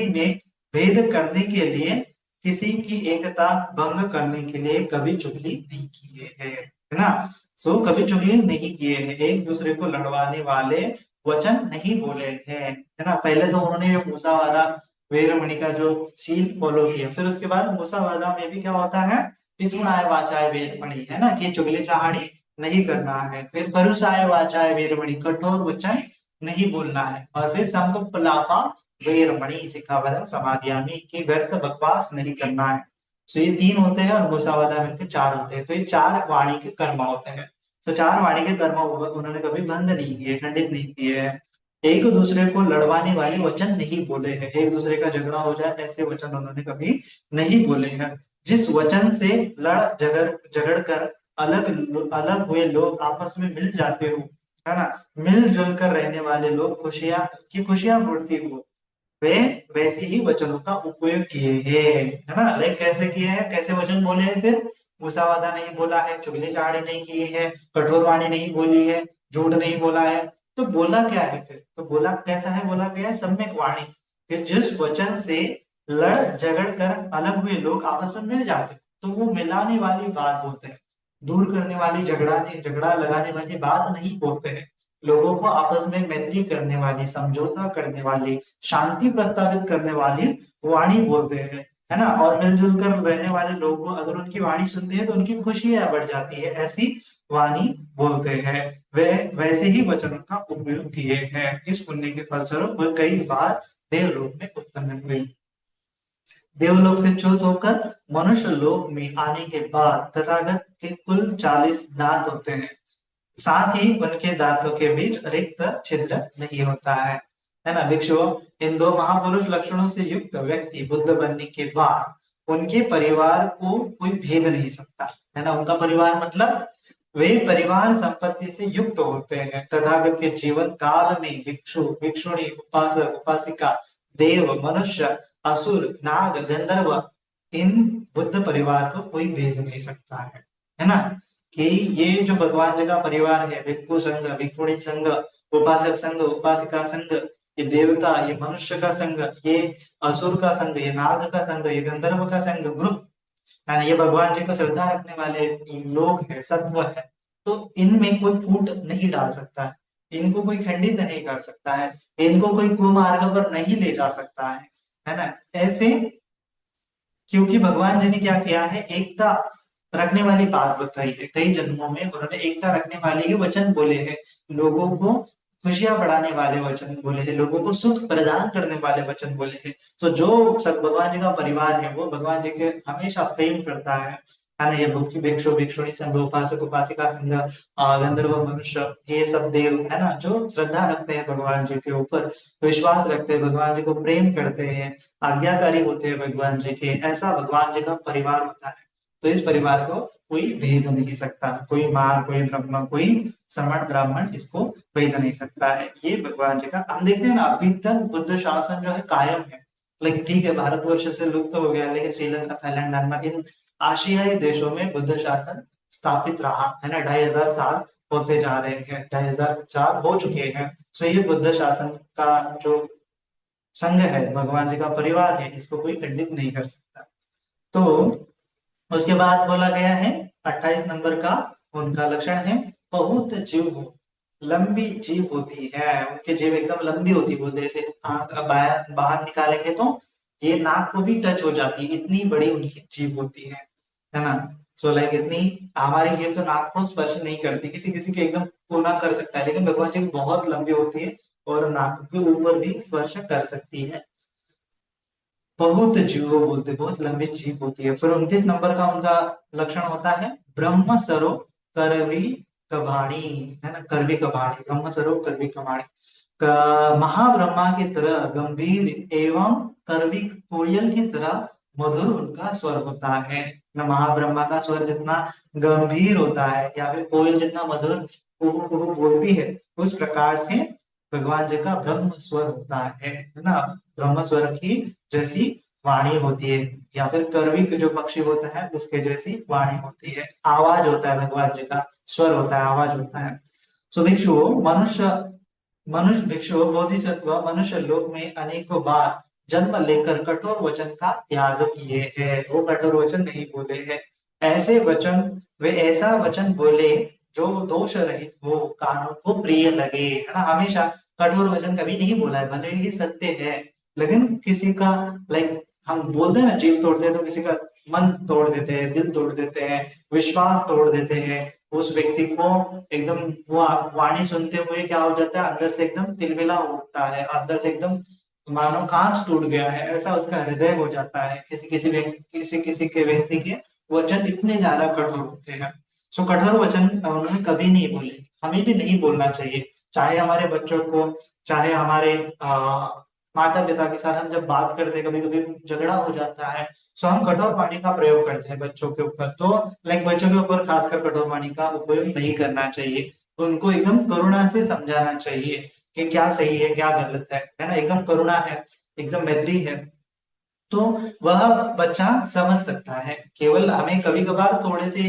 में भेद करने के लिए, किसी की एकता भंग करने के लिए कभी चुगली नहीं किए है ना। सो कभी चुगली नहीं किए हैं, एक दूसरे को लड़वाने वाले वचन नहीं बोले हैं, है ना। पहले तो उन्होंने ये मूसा वाला वेरमणि का जो शील फॉलो किया, फिर उसके बाद मूसावादा में भी क्या होता है? विष्णुनाय वाचाय वेरमणि, है ना, कि चुगली चाहड़ी नहीं करना है। फिर परुषाय वाचाय वेरमणि, कठोर वचन नहीं बोलना है। और फिर संकल्पलाफा वेरमणि, सिखावदा समाधियामी, कि व्यर्थ बकवास नहीं करना है। तो ये 3 होते हैं, और मूसावादा मिलकर 4 होते हैं। तो ये 4 वाणी के कर्म होते हैं। तो 4 वाणी के कर्म उन्होंने कभी बंद नहीं किए, खंडित नहीं किए हैं। एक दूसरे को लड़वाने वाले वचन नहीं बोले हैं, एक दूसरे का झगड़ा हो जाए ऐसे वचन उन्होंने कभी नहीं बोले हैं। जिस वचन से लड़ झगड़ झगड़ कर अलग अलग हुए लोग आपस में मिल जाते हो, है ना, मिलजुल कर रहने वाले लोग खुशियां बढ़ती हो, वे वैसे ही वचनों का उपयोग किए हैं, है ना। लाइक कैसे किए हैं, कैसे वचन बोले हैं? फिर मुसावादा नहीं बोला है, चुगली चाड़ी नहीं की है, कठोर वाणी नहीं बोली है, झूठ नहीं बोला है। तो बोला क्या है फिर? तो बोला कैसा है? बोला गया है सम्यक वाणी, कि जिस वचन से लड़ झगड़ कर अलग हुए लोग आपस में मिल जाते हैं, तो वो मिलाने वाली बात बोलते हैं। दूर करने वाली, झगड़ा लगाने वाली बात नहीं बोलते हैं। लोगों को आपस में मैत्री करने वाली, समझौता करने वाली, शांति प्रस्तावित करने वाली वाणी बोलते हैं, है ना। और मिलजुल कर रहने वाले लोगों को अगर उनकी वाणी सुनते हैं तो उनकी खुशियां बढ़ जाती है, ऐसी वाणी बोलते हैं। वे वैसे ही वचनों का उपयोग किए हैं। इस पुण्य के फलस्वरूप वह कई बार देवलोक में उत्पन्न हुई। देवलोक से च्युत होकर मनुष्य लोक में आने के बाद तथागत के कुल 40 दांत होते हैं। साथ ही उनके दांतों के बीच रिक्त छिद्र नहीं होता है ना। भिक्षु, इन 2 महापुरुष लक्षणों से युक्त व्यक्ति बुद्ध बनने के बाद उनके परिवार को कोई भेद नहीं सकता, है ना। उनका परिवार मतलब वे परिवार संपत्ति से युक्त होते हैं। तथागत के जीवन काल में भिक्षु भिक्षुणी, उपासक उपासिका, देव मनुष्य, असुर नाग गंधर्व, इन बुद्ध परिवार को कोई भेद नहीं सकता है ना। कि ये जो भगवान जी का परिवार है, भिक्षु संघ, भिक्षुणी संघ, उपासक संघ, उपासिका संघ, ये देवता, ये मनुष्य का संघ, ये असुर का संघ, ये नाग का संघ, ये गंधर्व का संघ, ग्रुप, यानी ये भगवान जी को श्रद्धा रखने वाले लोग है, सत्व है। तो इनमें कोई फूट नहीं डाल सकता है, इनको कोई खंडित नहीं कर सकता है, इनको कोई कुमार्ग पर नहीं ले जा सकता है ना। ऐसे, क्योंकि भगवान जी ने क्या किया है? एकता रखने वाली बात बताई है। कई जन्मों में उन्होंने एकता रखने वाले ही वचन बोले हैं, लोगों को खुशियां बढ़ाने वाले वचन बोले हैं, लोगों को सुख प्रदान करने वाले वचन बोले हैं। तो जो सब भगवान जी का परिवार है वो भगवान जी के हमेशा प्रेम करता है ना। ये भिक्षु भिक्षुणी संघ, उपासक उपासिका संघ, गंधर्व मनुष्य, ये सब देव है ना, जो श्रद्धा रखते हैं भगवान जी के ऊपर, विश्वास रखते हैं, भगवान जी को प्रेम करते हैं, आज्ञाकारी होते हैं भगवान जी के, ऐसा भगवान जी का परिवार होता है। तो इस परिवार को कोई भेद नहीं सकता, कोई मार, कोई ब्रह्म, कोई समण ब्राह्मण इसको भेद नहीं सकता है। ये भगवान जी का हम देखते हैं ना, अभी तक बुद्ध शासन जो है कायम है। लाइक ठीक है, भारतवर्ष से लुप्त हो गया, लेकिन श्रीलंका, थाईलैंड, म्यांमार, इन आशियाई देशों में बुद्ध शासन स्थापित रहा है ना। 2500 साल होते जा रहे हैं, 2500 हो चुके हैं। तो ये बुद्ध शासन का जो संघ है, भगवान जी का परिवार है, इसको कोई खंडित नहीं कर सकता। तो उसके बाद बोला गया है 28 नंबर का उनका लक्षण है, बहुत जीव हो, लंबी जीभ होती है उनकी, जीभ एकदम लंबी होती है, बोलते जैसे आंख बाहर बाहर निकालेंगे तो ये नाक को भी टच हो जाती है, इतनी बड़ी उनकी जीभ होती है ना। सो लाइक इतनी, हमारी जीभ तो नाक को स्पर्श नहीं करती, किसी किसी के एकदम कोना कर सकता है, लेकिन भगवान जी की बहुत लंबी होती है और नाक के ऊपर भी स्पर्श कर सकती है। बहुत जीव बोलते, बहुत लंबी जीभ होती है। फिर 29 नंबर का उनका लक्षण होता है, ब्रह्म सरो करवी कभाणी, है ना, करवी कभाणी, ब्रह्म सरो करवी कभाणी, महाब्रह्मा की तरह गंभीर एवं करवी कोयल की तरह मधुर उनका स्वर होता है ना। महाब्रह्मा का स्वर जितना गंभीर होता है, या फिर कोयल जितना मधुर कुहू कुहू बोलती है, उस प्रकार से भगवान जी का ब्रह्म स्वर होता है ना। ब्रह्म स्वर की जैसी वाणी होती है, या फिर कर्वी जो पक्षी होता है उसके जैसी वाणी होती है, आवाज होता है भगवान जी का, स्वर होता है, आवाज होता है। सुभिक्षु मनुष्य, मनुष्य भिक्षु बोधिसत्व मनुष्य लोक में अनेकों बार जन्म लेकर कठोर वचन का त्याग किए हैं, वो कठोर वचन नहीं बोले हैं। ऐसे वचन, वे ऐसा वचन बोले जो दोष रहित हो, कानों को प्रिय लगे, है ना। हमेशा कठोर वचन कभी नहीं बोला है, भले ही सत्य है, लेकिन किसी का, लाइक हम बोलते हैं ना, जीव तोड़ते हैं तो किसी का मन तोड़ देते हैं, दिल तोड़ देते हैं, विश्वास तोड़ देते हैं। उस व्यक्ति को एकदम वो वाणी सुनते हुए क्या हो जाता है, अंदर से एकदम तिलमिला उठता है, अंदर से एकदम मानो कांच टूट गया है, ऐसा उसका हृदय हो जाता है। किसी किसी व्यक्ति, किसी किसी के व्यक्ति के वचन इतने ज्यादा कठोर होते हैं। सो कठोर वचन उन्होंने कभी नहीं बोले, हमें भी नहीं बोलना चाहिए। चाहे हमारे बच्चों को, चाहे हमारे माता पिता के साथ हम जब बात करते हैं, कभी कभी झगड़ा हो जाता है, सो हम कठोर वाणी का प्रयोग करते हैं बच्चों के ऊपर। तो लाइक बच्चों के ऊपर खासकर कठोर वाणी का उपयोग नहीं करना चाहिए, उनको एकदम करुणा से समझाना चाहिए कि क्या सही है क्या गलत है ना। एकदम करुणा है, एकदम मैत्री है, तो वह बच्चा समझ सकता है। केवल हमें कभी कभार थोड़े से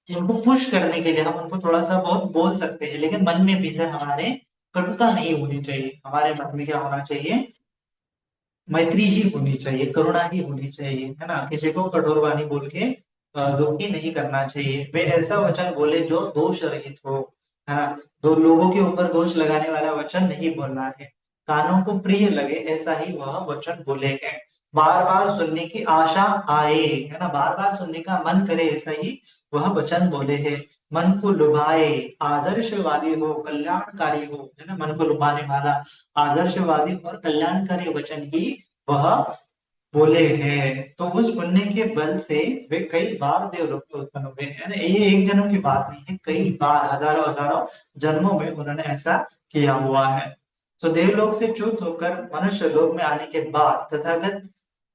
उनको पुश करने के लिए हम उनको थोड़ा सा बहुत बोल सकते हैं, लेकिन मन में भीतर हमारे कटुता नहीं होनी चाहिए। हमारे मन में क्या होना चाहिए, मैत्री ही होनी चाहिए, करुणा ही होनी चाहिए, है ना। किसी को कठोर वाणी बोल के दुखी नहीं करना चाहिए। वे ऐसा वचन बोले जो दोष रहित हो, है ना। दो लोगों के ऊपर दोष लगाने वाला वचन नहीं बोलना है, कानों को प्रिय लगे ऐसा ही वह वचन बोले हैं। बार बार सुनने की आशा आए, है ना, बार बार सुनने का मन करे ऐसा ही वह वचन बोले हैं। मन को लुभाए, आदर्शवादी हो, कल्याणकारी हो, है ना, मन को लुभाने वाला आदर्शवादी और कल्याणकारी वचन ही वह बोले हैं। तो उस पुण्य के बल से वे कई बार देवलोक में उत्पन्न हुए हैं ना। ये एक जन्म की बात नहीं है, कई बार हजारों हजारों जन्मों में उन्होंने ऐसा किया हुआ है। तो देवलोक से च्युत होकर मनुष्य लोक में आने के बाद तथागत,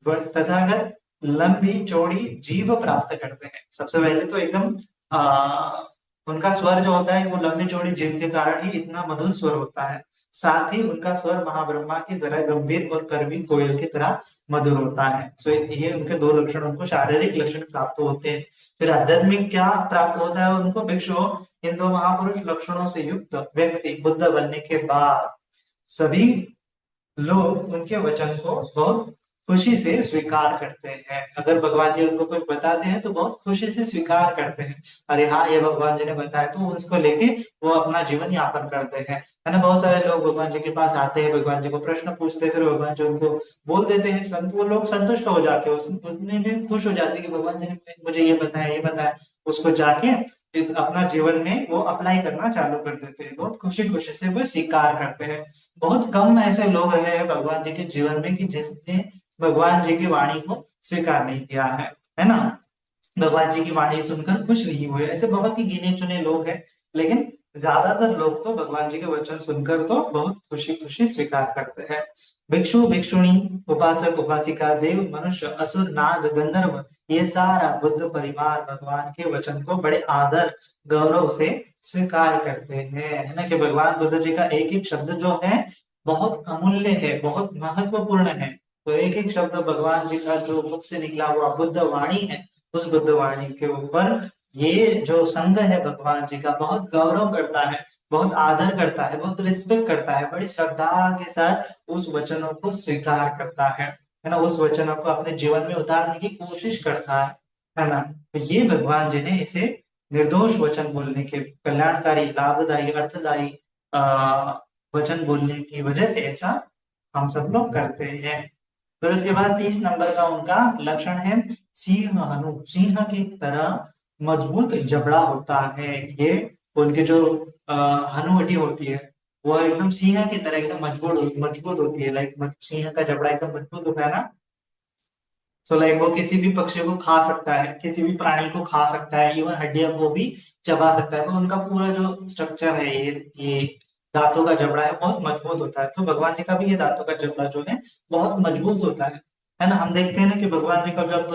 तथागत लंबी चौड़ी जीभ प्राप्त करते हैं। सबसे पहले तो एकदम उनका स्वर जो होता है वो लंबी चौड़ी जीभ के कारण ही इतना मधुर स्वर होता है। साथ ही उनका स्वर महाब्रह्मा की तरह गंभीर और कर्मी कोयल की तरह मधुर होता है। सो ये उनके दो लक्षण, उनको शारीरिक लक्षण प्राप्त होते हैं। फिर आध्यात्मिक क्या प्राप्त होता है उनको, भिक्षु इन दो महापुरुष लक्षणों से युक्त व्यक्ति बुद्ध बनने के बाद सभी लोग उनके वचन को बहुत खुशी से स्वीकार करते हैं। अगर भगवान जी उनको कुछ बताते हैं तो बहुत खुशी से स्वीकार करते हैं, अरे हाँ ये भगवान जी ने बताया, तो उसको लेके वो अपना जीवन यापन करते हैं। है ना। बहुत सारे लोग भगवान जी के पास आते हैं, भगवान जी को प्रश्न पूछते हैं, फिर भगवान जी उनको बोल देते हैं, संत वो लोग संतुष्ट हो जाते हैं, उसमें भी खुश हो जाते हैं कि भगवान जी ने मुझे ये बताया, ये बताया। उसको जाके अपना जीवन में वो अप्लाई करना चालू कर देते हैं, बहुत खुशी खुशी से वो स्वीकार करते हैं। बहुत कम ऐसे लोग रहे हैं भगवान जी के जीवन में कि जिसने भगवान जी की वाणी को स्वीकार नहीं किया है ना। भगवान जी की वाणी सुनकर खुश नहीं हुए, ऐसे बहुत ही गिने चुने लोग हैं। लेकिन ज्यादातर लोग तो भगवान जी के वचन सुनकर तो बहुत खुशी खुशी स्वीकार करते हैं। भिक्षु भिक्षुणी, उपासक उपासिका, देव मनुष्य असुर नाग गंधर्व, ये सारा बुद्ध परिवार भगवान के वचन को बड़े आदर गौरव से स्वीकार करते हैं, है ना। कि भगवान बुद्ध जी का एक एक शब्द जो है बहुत अमूल्य है, बहुत महत्वपूर्ण है। तो एक एक शब्द भगवान जी का जो मुख से निकला हुआ बुद्ध वाणी है, उस बुद्ध वाणी के ऊपर ये जो संघ है भगवान जी का बहुत गौरव करता है, बहुत आदर करता है, बहुत रिस्पेक्ट करता है, बड़ी श्रद्धा के साथ उस वचनों को स्वीकार करता है ना। उस वचनों को अपने जीवन में उतारने की कोशिश करता है ना। तो ये भगवान जी ने इसे निर्दोष वचन बोलने के, कल्याणकारी लाभदायी अर्थदायी वचन बोलने की वजह से ऐसा हम सब लोग करते हैं। फिर उसके बाद 30 नंबर का उनका लक्षण है सिंह हनु, सिंह की तरह मजबूत जबड़ा होता है। ये उनके जो हनुवटी होती है वो एकदम सिंह की तरह एकदम मजबूत मजबूत होती है। लाइक सिंह का जबड़ा एकदम मजबूत होता है ना। सो लाइक वो किसी भी पक्षी को खा सकता है, किसी भी प्राणी को खा सकता है, इवन हड्डियों को भी चबा सकता है। तो उनका पूरा जो स्ट्रक्चर है, ये दांतों का जबड़ा है बहुत मजबूत होता है। तो भगवान जी का भी ये दांतों का जबड़ा जो है बहुत मजबूत होता है ना। हम देखते हैं ना कि भगवान जी को जब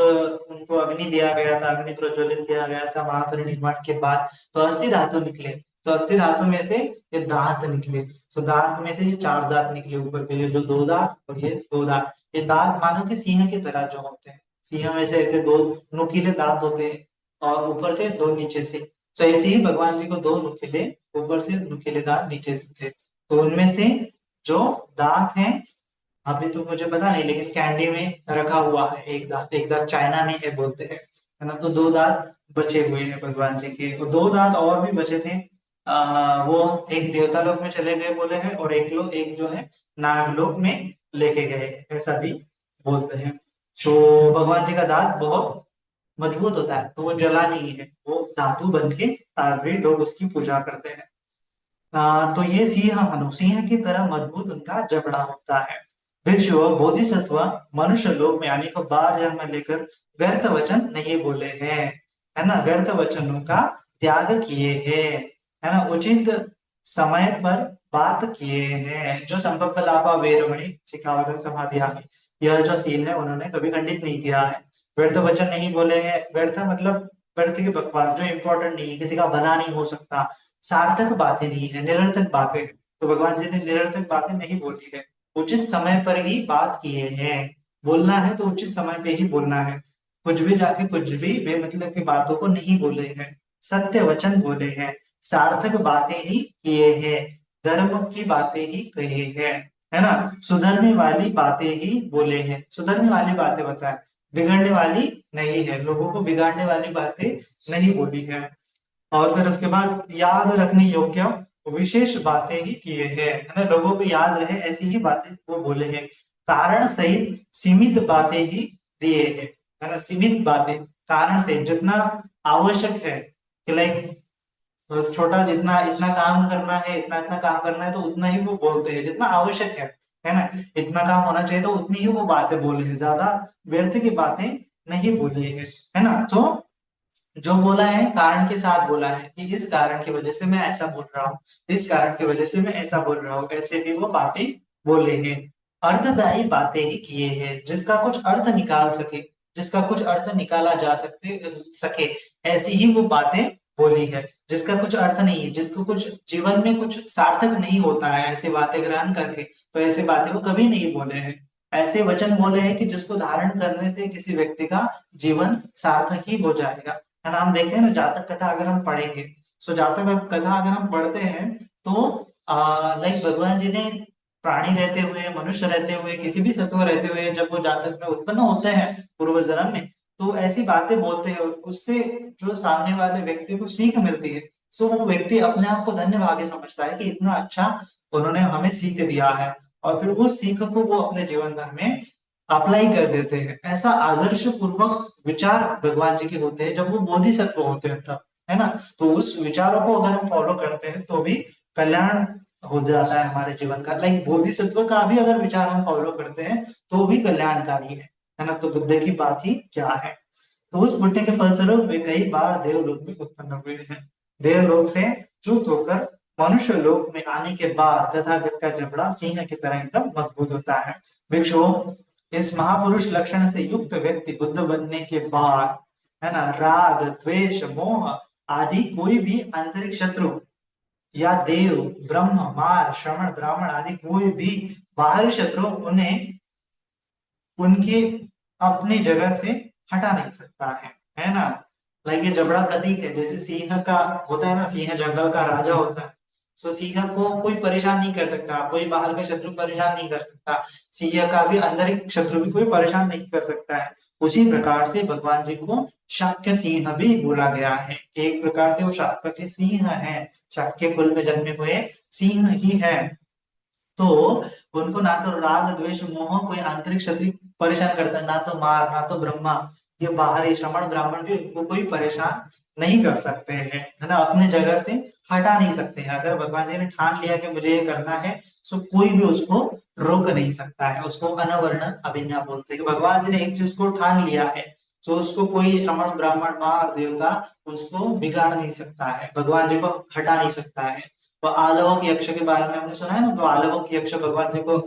उनको अग्नि दिया गया था, अग्नि प्रज्वलित किया गया था महापरिनिर्वाण के बाद, तो अस्थि धातु निकले। तो अस्थि धातु में से ये दांत निकले। सो दांत में से ये 4 दांत निकले, ऊपर के लिए जो 2 दांत और ये 2 दांत। ये दांत मानो कि सिंह की तरह जो होते हैं, सिंह में से ऐसे 2 नुकीले दांत होते हैं और ऊपर से 2 नीचे से। तो ऐसे ही भगवान जी को 2 नुकीले ऊपर से, नुकीले दांत नीचे से थे। तो उनमें से जो दांत है, अभी तो मुझे पता नहीं, लेकिन कैंडी में रखा हुआ है एक दांत, एक दांत चाइना में है बोलते हैं, है ना। तो 2 दांत बचे हुए हैं भगवान जी के, और 2 दांत और भी बचे थे। वो एक देवता लोक में चले गए बोले हैं, और एक जो है नागलोक में लेके गए, ऐसा भी बोलते हैं। तो भगवान जी का दांत बहुत मजबूत होता है, तो वो जला नहीं है, वो धातु बन के आज भी लोग उसकी पूजा करते हैं। तो ये सिंह हनु, सिंह की तरह मजबूत उनका जबड़ा होता है। भिक्षु और बोधिसत्व मनुष्य लोक में आने को बार जन्म लेकर व्यर्थ वचन नहीं बोले हैं, है ना। व्यर्थ वचनों का त्याग किए हैं, है ना। उचित समय पर बात किए हैं। जो संपप्पलापा वेरमणि सिखावत समाधियामि, यह जो सील है उन्होंने कभी खंडित नहीं किया है। व्यर्थ वचन नहीं बोले हैं। व्यर्थ मतलब व्यर्थ की बकवास जो इंपॉर्टेंट नहीं है, किसी का भला नहीं हो सकता, सार्थक बातें नहीं है, निरर्थक बातें हैं। तो भगवान जी ने निरर्थक बातें नहीं बोली है, उचित समय पर ही बात किए हैं। बोलना है तो उचित समय पे ही बोलना है, कुछ भी जाके कुछ भी बेमतलब की बातों को नहीं बोले हैं, सत्य वचन बोले हैं, सार्थक बातें ही किए हैं, धर्म की बातें ही कहे हैं, है ना। सुधरने वाली बातें ही बोले हैं, सुधरने वाली बातें बताए, बिगड़ने वाली नहीं है, लोगों को बिगाड़ने वाली बातें नहीं बोली है। और फिर उसके बाद याद रखने योग्य विशेष बातें ही किए हैं, है ना। लोगों को याद रहे ऐसी ही बातें वो बोले हैं। कारण सहित सीमित बातें ही दिए हैं, है ना। सीमित बातें, कारण से जितना आवश्यक है, कि लाइक छोटा, जितना इतना काम करना है, इतना इतना काम करना है, तो उतना ही वो बोलते हैं जितना आवश्यक है ना। इतना काम होना चाहिए तो उतनी ही वो बातें बोले हैं, ज्यादा व्यर्थ की बातें नहीं बोली है ना। तो जो बोला है कारण के साथ बोला है, कि इस कारण की वजह से मैं ऐसा बोल रहा हूँ, इस कारण की वजह से मैं ऐसा बोल रहा हूँ, ऐसे भी वो बातें बोले हैं। अर्थदायी बातें ही किए हैं, जिसका कुछ अर्थ निकाल सके, जिसका कुछ अर्थ निकाला जा सके, ऐसी ही वो बातें बोली है। जिसका कुछ अर्थ नहीं है, जिसको कुछ जीवन में कुछ सार्थक नहीं होता है ऐसी बातें ग्रहण करके, तो ऐसी बातें वो कभी नहीं बोले हैं। ऐसे वचन बोले हैं कि जिसको धारण करने से किसी व्यक्ति का जीवन सार्थक ही हो जाएगा, है ना। हम देखते हैं ना, जातक कथा अगर हम पढ़ेंगे, सो जातक कथा अगर हम पढ़ते हैं, तो लाइक भगवान जी ने प्राणी रहते हुए, मनुष्य रहते हुए, किसी भी सत्व रहते हुए जब वो जातक में उत्पन्न होते हैं पूर्व जन्म में, तो ऐसी बातें बोलते हैं, उससे जो सामने वाले व्यक्ति को सीख मिलती है। सो वो व्यक्ति अपने आप को धन्य भागी समझता है कि इतना अच्छा उन्होंने हमें सीख दिया है, और फिर उस सीख को वो अपने जीवन भर में अप्लाई कर देते हैं। ऐसा आदर्श पूर्वक विचार भगवान जी के होते हैं जब वो बोधिसत्व होते हैं तब, है ना। तो उस विचारों को अगर हम फॉलो करते हैं तो भी कल्याण हो जाता है हमारे जीवन का। लाइक बोधिसत्व का भी अगर विचार हम फॉलो करते हैं तो भी कल्याणकारी है ना। तो बुद्ध की बात ही क्या है। तो उस पुण्य के फलस्वरूप वे कई बार देवलोक में उत्पन्न हुए हैं। देवलोक से च्युत होकर मनुष्य लोक में आने के बाद तथागत का जबड़ा सिंह की तरह एकदम मजबूत होता है। भिक्षुओं, इस महापुरुष लक्षण से युक्त व्यक्ति बुद्ध बनने के बाद, है ना, राग द्वेष मोह आदि कोई भी आंतरिक शत्रु या देव ब्रह्म मार श्रवण ब्राह्मण आदि कोई भी बाहरी शत्रु उन्हें उनके अपनी जगह से हटा नहीं सकता है ना। लाइक ये जबड़ा प्रतीक है, जैसे सिंह का होता है ना, सिंह जंगल का राजा होता है। सो सिंह को कोई परेशान नहीं कर सकता, कोई बाहर का शत्रु परेशान नहीं कर सकता, सिंह का भी अंदर एक शत्रु भी कोई परेशान नहीं कर सकता है। उसी प्रकार से भगवान जी को शाक्य सिंह भी बोला गया है। एक प्रकार से वो शाक्य के सिंह है, शाक्य कुल में जन्मे हुए सिंह ही है। तो उनको ना तो राग द्वेष मोह कोई आंतरिक शत्रु परेशान करता है, ना तो मार, ना तो ब्रह्मा, ये बाहरी श्रमण ब्राह्मण भी उनको कोई परेशान नहीं कर सकते हैं, है ना। अपने जगह से हटा नहीं सकते हैं। अगर भगवान जी ने ठान लिया कि मुझे ये करना है, तो कोई भी उसको रोक नहीं सकता है। उसको अनवर्ण अभिज्ञा बोलते हैं कि भगवान जी ने एक चीज को ठान लिया है, तो उसको कोई श्रमण ब्राह्मण मार देवता उसको बिगाड़ नहीं सकता है, भगवान जी को हटा नहीं सकता है। तो आलवक यक्ष के बारे में हमने सुना है ना, तो आलवक यक्ष भगवान जी को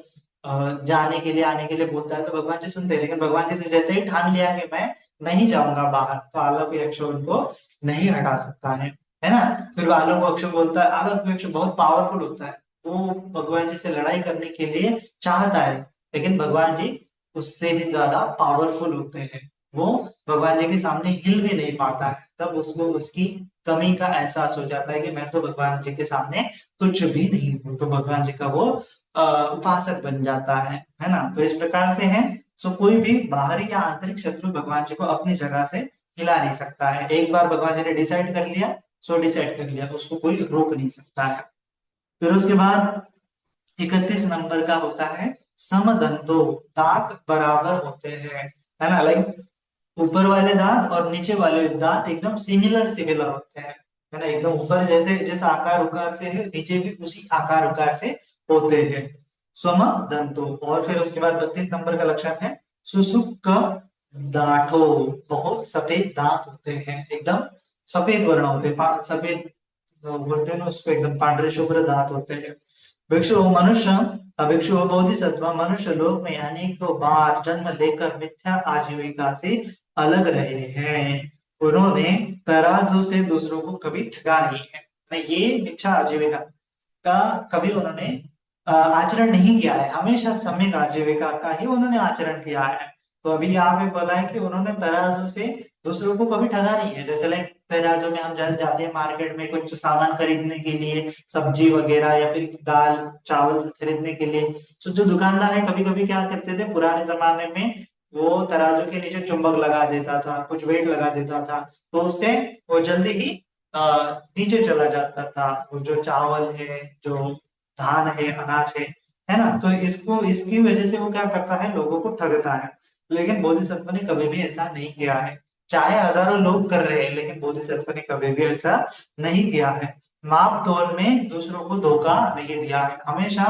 जाने के लिए आने के लिए बोलता है, तो भगवान जी सुनते हैं। लेकिन भगवान जी ने जैसे ही ठान लिया कि मैं नहीं जाऊंगा बाहर, तो आलवक यक्ष उनको नहीं हटा सकता है ना। फिर आलवक यक्ष बोलता है, आलवक यक्ष बहुत पावरफुल होता है, वो भगवान जी से लड़ाई करने के लिए चाहता है, लेकिन भगवान जी उससे भी ज्यादा पावरफुल होते हैं। वो भगवान जी के सामने हिल भी नहीं पाता है, तब उसको उसकी कमी का एहसास हो जाता है कि मैं तो भगवान जी के सामने कुछ भी नहीं हूँ। तो भगवान जी का वो उपासक बन जाता है ना। तो इस प्रकार से है। सो कोई भी बाहरी या आंतरिक शत्रु भगवान जी को अपनी जगह से हिला नहीं सकता है। एक बार भगवान जी ने डिसाइड कर लिया, सो डिसाइड कर लिया, तो उसको कोई रोक नहीं सकता है। फिर उसके बाद 31 नंबर का होता है समदंतो, दांत बराबर होते हैं, है ना। लाइक ऊपर वाले दांत और नीचे वाले दांत एकदम सिमिलर सिमिलर होते हैं, है ना। एकदम ऊपर जैसे जैसा आकार उकार से है, नीचे भी उसी आकार उकार से होते हैं। स्वम दंतो। और फिर उसके बाद 32 नंबर का लक्षण है सुसुक दांठो, बहुत सफेद दांत होते हैं, एकदम सफेद वर्ण होते हैं, सफेद बोलते हैं ना उसको, एकदम पांढरे शुभ्र दांत होते हैं। भिक्षु मनुष्य, भिक्षु बोधिसत्व मनुष्य लोक में अनेकों बार जन्म लेकर मिथ्या आजीविका से अलग रहे हैं। उन्होंने तराजू से दूसरों को कभी ठगा नहीं है। ये मिथ्या आजीविका का कभी उन्होंने आचरण नहीं किया है, हमेशा सम्यक आजीविका का ही उन्होंने आचरण किया है। तो अभी यहाँ पे बोला है कि उन्होंने तराजू से दूसरों को कभी ठगा नहीं है। जैसे लाइक तराजू में हम जाते हैं मार्केट में कुछ सामान खरीदने के लिए, सब्जी वगैरह या फिर दाल चावल खरीदने के लिए, तो जो दुकानदार है कभी कभी क्या करते थे पुराने जमाने में, वो तराजू के नीचे चुंबक लगा देता था, कुछ वेट लगा देता था, तो उससे वो जल्दी ही नीचे चला जाता था, वो जो चावल है, जो धान है, अनाज है ना। तो इसको इसकी वजह से वो क्या करता है, लोगों को ठगता है। लेकिन बोधिसत्व ने कभी भी ऐसा नहीं किया है। चाहे हजारों लोग कर रहे हैं, लेकिन बोधिसत्व ने कभी भी ऐसा नहीं किया है। माप तोल में दूसरों को धोखा नहीं दिया है, हमेशा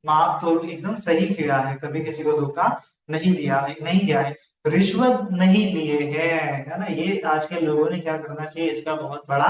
माप तोल एकदम सही किया है, कभी किसी को धोखा नहीं दिया है, नहीं किया है। रिश्वत नहीं लिए हैं, है ना। ये आज के लोगों ने क्या करना चाहिए, इसका बहुत बड़ा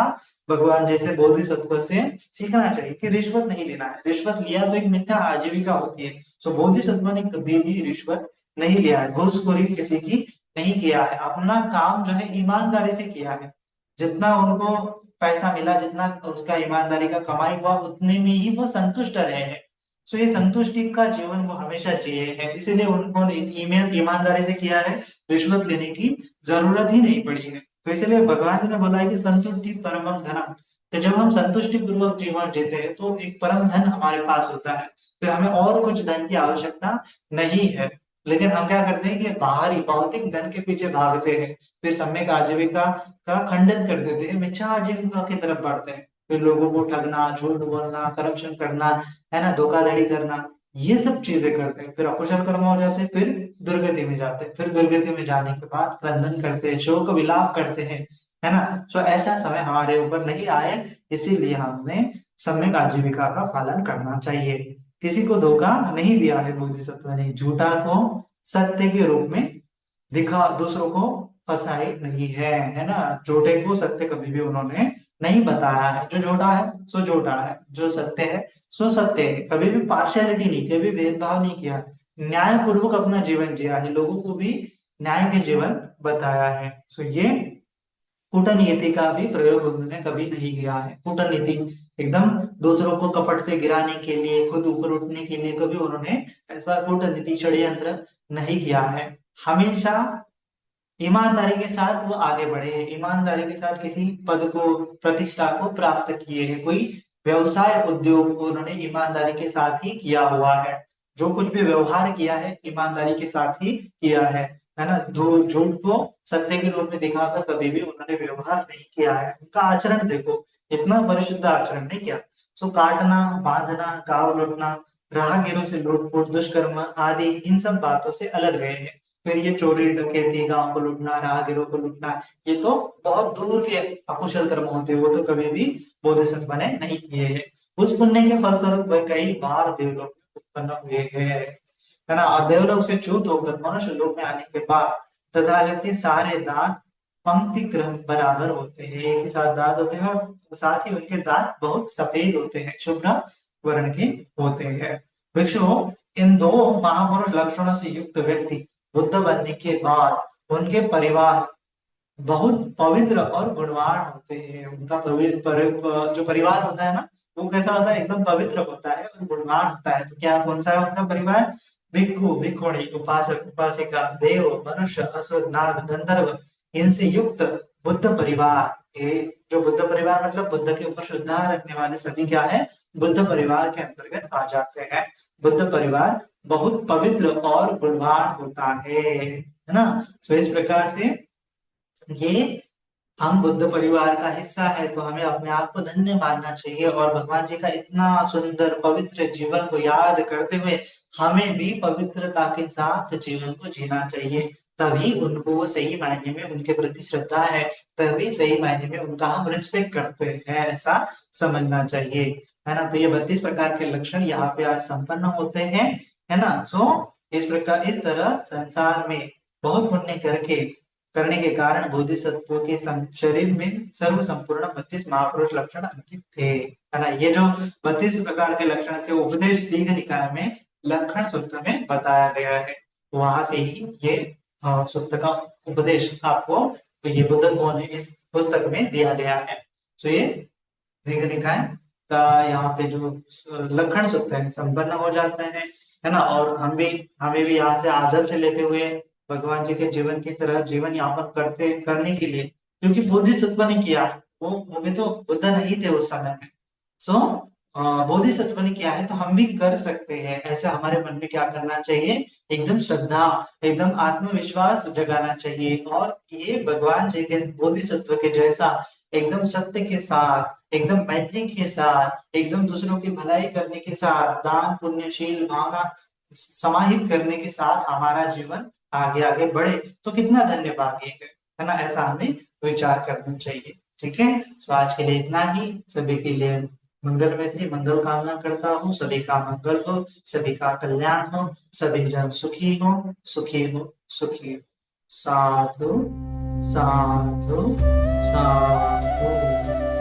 भगवान जैसे बोधिसत्व से सीखना चाहिए कि रिश्वत नहीं लेना है। रिश्वत लिया तो एक मिथ्या आजीविका होती है। सो बोधिसत्व ने कभी भी रिश्वत नहीं लिया है, घूसखोरी किसी की नहीं किया है, अपना काम जो है ईमानदारी से किया है। जितना उनको पैसा मिला, जितना उसका ईमानदारी का कमाई हुआ, उतने में ही वो संतुष्ट रहे हैं। सो ये संतुष्टि का जीवन वो हमेशा जिए हैं, इसीलिए उन्होंने ईमेल ईमानदारी से किया है, रिश्वत लेने की जरूरत ही नहीं पड़ी है। तो इसलिए भगवान जी ने बोला है कि संतुष्टि परमम धनम। तो जब हम संतुष्टि पूर्वक जीवन जीते हैं तो एक परम धन हमारे पास होता है, फिर हमें और कुछ धन की आवश्यकता नहीं है। लेकिन हम क्या करते हैं कि बाहरी भौतिक धन के पीछे भागते हैं, फिर सम्यक आजीविका का खंडन कर देते हैं, मिथ्या आजीविका की तरफ बढ़ते हैं। फिर लोगों को ठगना, झूठ बोलना, करप्शन करना, है ना, धोखाधड़ी करना, ये सब चीजें करते हैं। फिर अकुशल कर्म हो जाते हैं, फिर दुर्गति में जाते हैं, फिर दुर्गति में जाने के बाद क्रंदन करते हैं, शोक विलाप करते हैं, है ना। सो ऐसा समय हमारे ऊपर नहीं आए, इसीलिए हमें सम्यक आजीविका का पालन करना चाहिए। किसी को धोखा नहीं दिया है बोधिसत्व ने, झूठा को सत्य के रूप में दिखा, दूसरों को फंसाई नहीं है ना। झूठे को सत्य कभी भी उन्होंने नहीं बताया है। जो झूठा है सो झूठा है, जो सत्य है सो सत्य है। कभी भी पार्शियलिटी नहीं, कभी भेदभाव नहीं किया, न्याय पूर्वक अपना जीवन जिया है, लोगों को भी न्याय के जीवन बताया है। सो ये कूटनीति का भी प्रयोग उन्होंने कभी नहीं किया है। कूटनीति एकदम दूसरों को कपट से गिराने के लिए, खुद ऊपर उठने के लिए कभी उन्होंने ऐसा कूटनीति षड्यंत्र नहीं किया है। हमेशा ईमानदारी के साथ वो आगे बढ़े हैं, ईमानदारी के साथ किसी पद को, प्रतिष्ठा को प्राप्त किए हैं। कोई व्यवसाय उद्योग को उन्होंने ईमानदारी के साथ ही किया हुआ है। जो कुछ भी व्यवहार किया है ईमानदारी के साथ ही किया है ना। झूठ को सत्य के रूप में दिखाकर कभी भी उन्होंने व्यवहार नहीं किया है। उनका आचरण देखो, इतना परिशुद्ध आचरण नहीं किया। सो काटना, बांधना, गाँव लूटना, राहगीरों से लूटपूट, दुष्कर्म आदि, इन सब बातों से अलग रहे हैं। फिर ये चोरी डकैती, गांव को लूटना, राहगीरों को लूटना, ये तो बहुत दूर के अकुशल कर्म होते हैं, वो तो कभी भी बोधिसत्व ने नहीं किए हैं। उस पुण्य के फलस्वरूप वे कई बार देवलोक में उत्पन्न हुए हैं, है ना। और देवलोक से च्युत होकर मनुष्य लोक में आने के बाद तथागत के सारे दांत पंक्ति क्रम बराबर होते हैं, एक ही साथ दांत होते हैं, और साथ ही उनके दांत बहुत सफेद होते हैं, शुभ्र वर्ण के होते हैं। वृक्षों, इन दो महापुरुष लक्षणों से युक्त व्यक्ति बुद्ध बनने के बाद उनके परिवार बहुत पवित्र और गुणवान होते हैं। उनका जो परिवार होता है ना, वो कैसा होता है, एकदम पवित्र होता है और गुणवान होता है। तो क्या कौन सा है उनका परिवार? भिक्षु, भिक्षुणी, उपासक, उपासिका, देव, मनुष्य, असुर, नाग, गंधर्व, इनसे युक्त बुद्ध परिवार। ये जो बुद्ध परिवार मतलब बुद्ध के ऊपर श्रद्धा रखने वाले सभी क्या है, बुद्ध परिवार के अंतर्गत आ जाते हैं। बुद्ध परिवार बहुत पवित्र और गुणवान होता है ना। सो इस प्रकार से ये हम बुद्ध परिवार का हिस्सा है, तो हमें अपने आप को धन्य मानना चाहिए, और भगवान जी का इतना सुंदर पवित्र जीवन को याद करते हुए हमें भी पवित्रता के साथ जीवन को जीना चाहिए। तभी उनको वो सही मायने में उनके प्रति श्रद्धा है, तभी सही मायने में उनका हम रिस्पेक्ट करते हैं, ऐसा समझना चाहिए, है ना। तो ये 32 प्रकार के लक्षण यहाँ पे आज संपन्न होते हैं, है ना। सो इस प्रकार, इस तरह संसार में बहुत पुण्य करने के कारण बोधिसत्व के शरीर में सर्व संपूर्ण 32 महापुरुष लक्षण अंकित थे, है ना। ये जो 32 प्रकार के लक्षण के उपदेश दीर्घ निकाय में लक्षण सूत्र में बताया गया है, वहां से ही ये सूत्र का उपदेश आपको, तो ये बुद्ध कौन है, इस पुस्तक में दिया गया है। तो ये दीर्घ निकाय का यहाँ पे जो लक्षण सूत्र है संपन्न हो जाते हैं, है ना। और हमें भी यहाँ से आदर्श लेते हुए भगवान जी के जीवन की तरह जीवन यापन करने के लिए, क्योंकि बोधिसत्व ने किया, वो भी तो बुद्ध नहीं थे उस समय में। सो बोधिसत्व ने किया है तो हम भी कर सकते हैं। ऐसे हमारे मन में क्या करना चाहिए, एकदम श्रद्धा, एकदम आत्मविश्वास जगाना चाहिए, और ये भगवान जी के बोधिसत्व के जैसा एकदम सत्य के साथ, एकदम मैत्री के साथ, एकदम दूसरों की भलाई करने के साथ, दान पुण्यशील भावना समाहित करने के साथ हमारा जीवन आगे आगे बढ़े, तो कितना धन्य भाग्य है ना। ऐसा हमें विचार करना चाहिए। ठीक है, तो आज के लिए इतना ही। सभी के लिए मंगल मैत्री मंगल कामना करता हूँ। सभी का मंगल हो, सभी का कल्याण हो, सभी जन सुखी हो, सुखी हो, सुखी हो। साधु साधु साधु।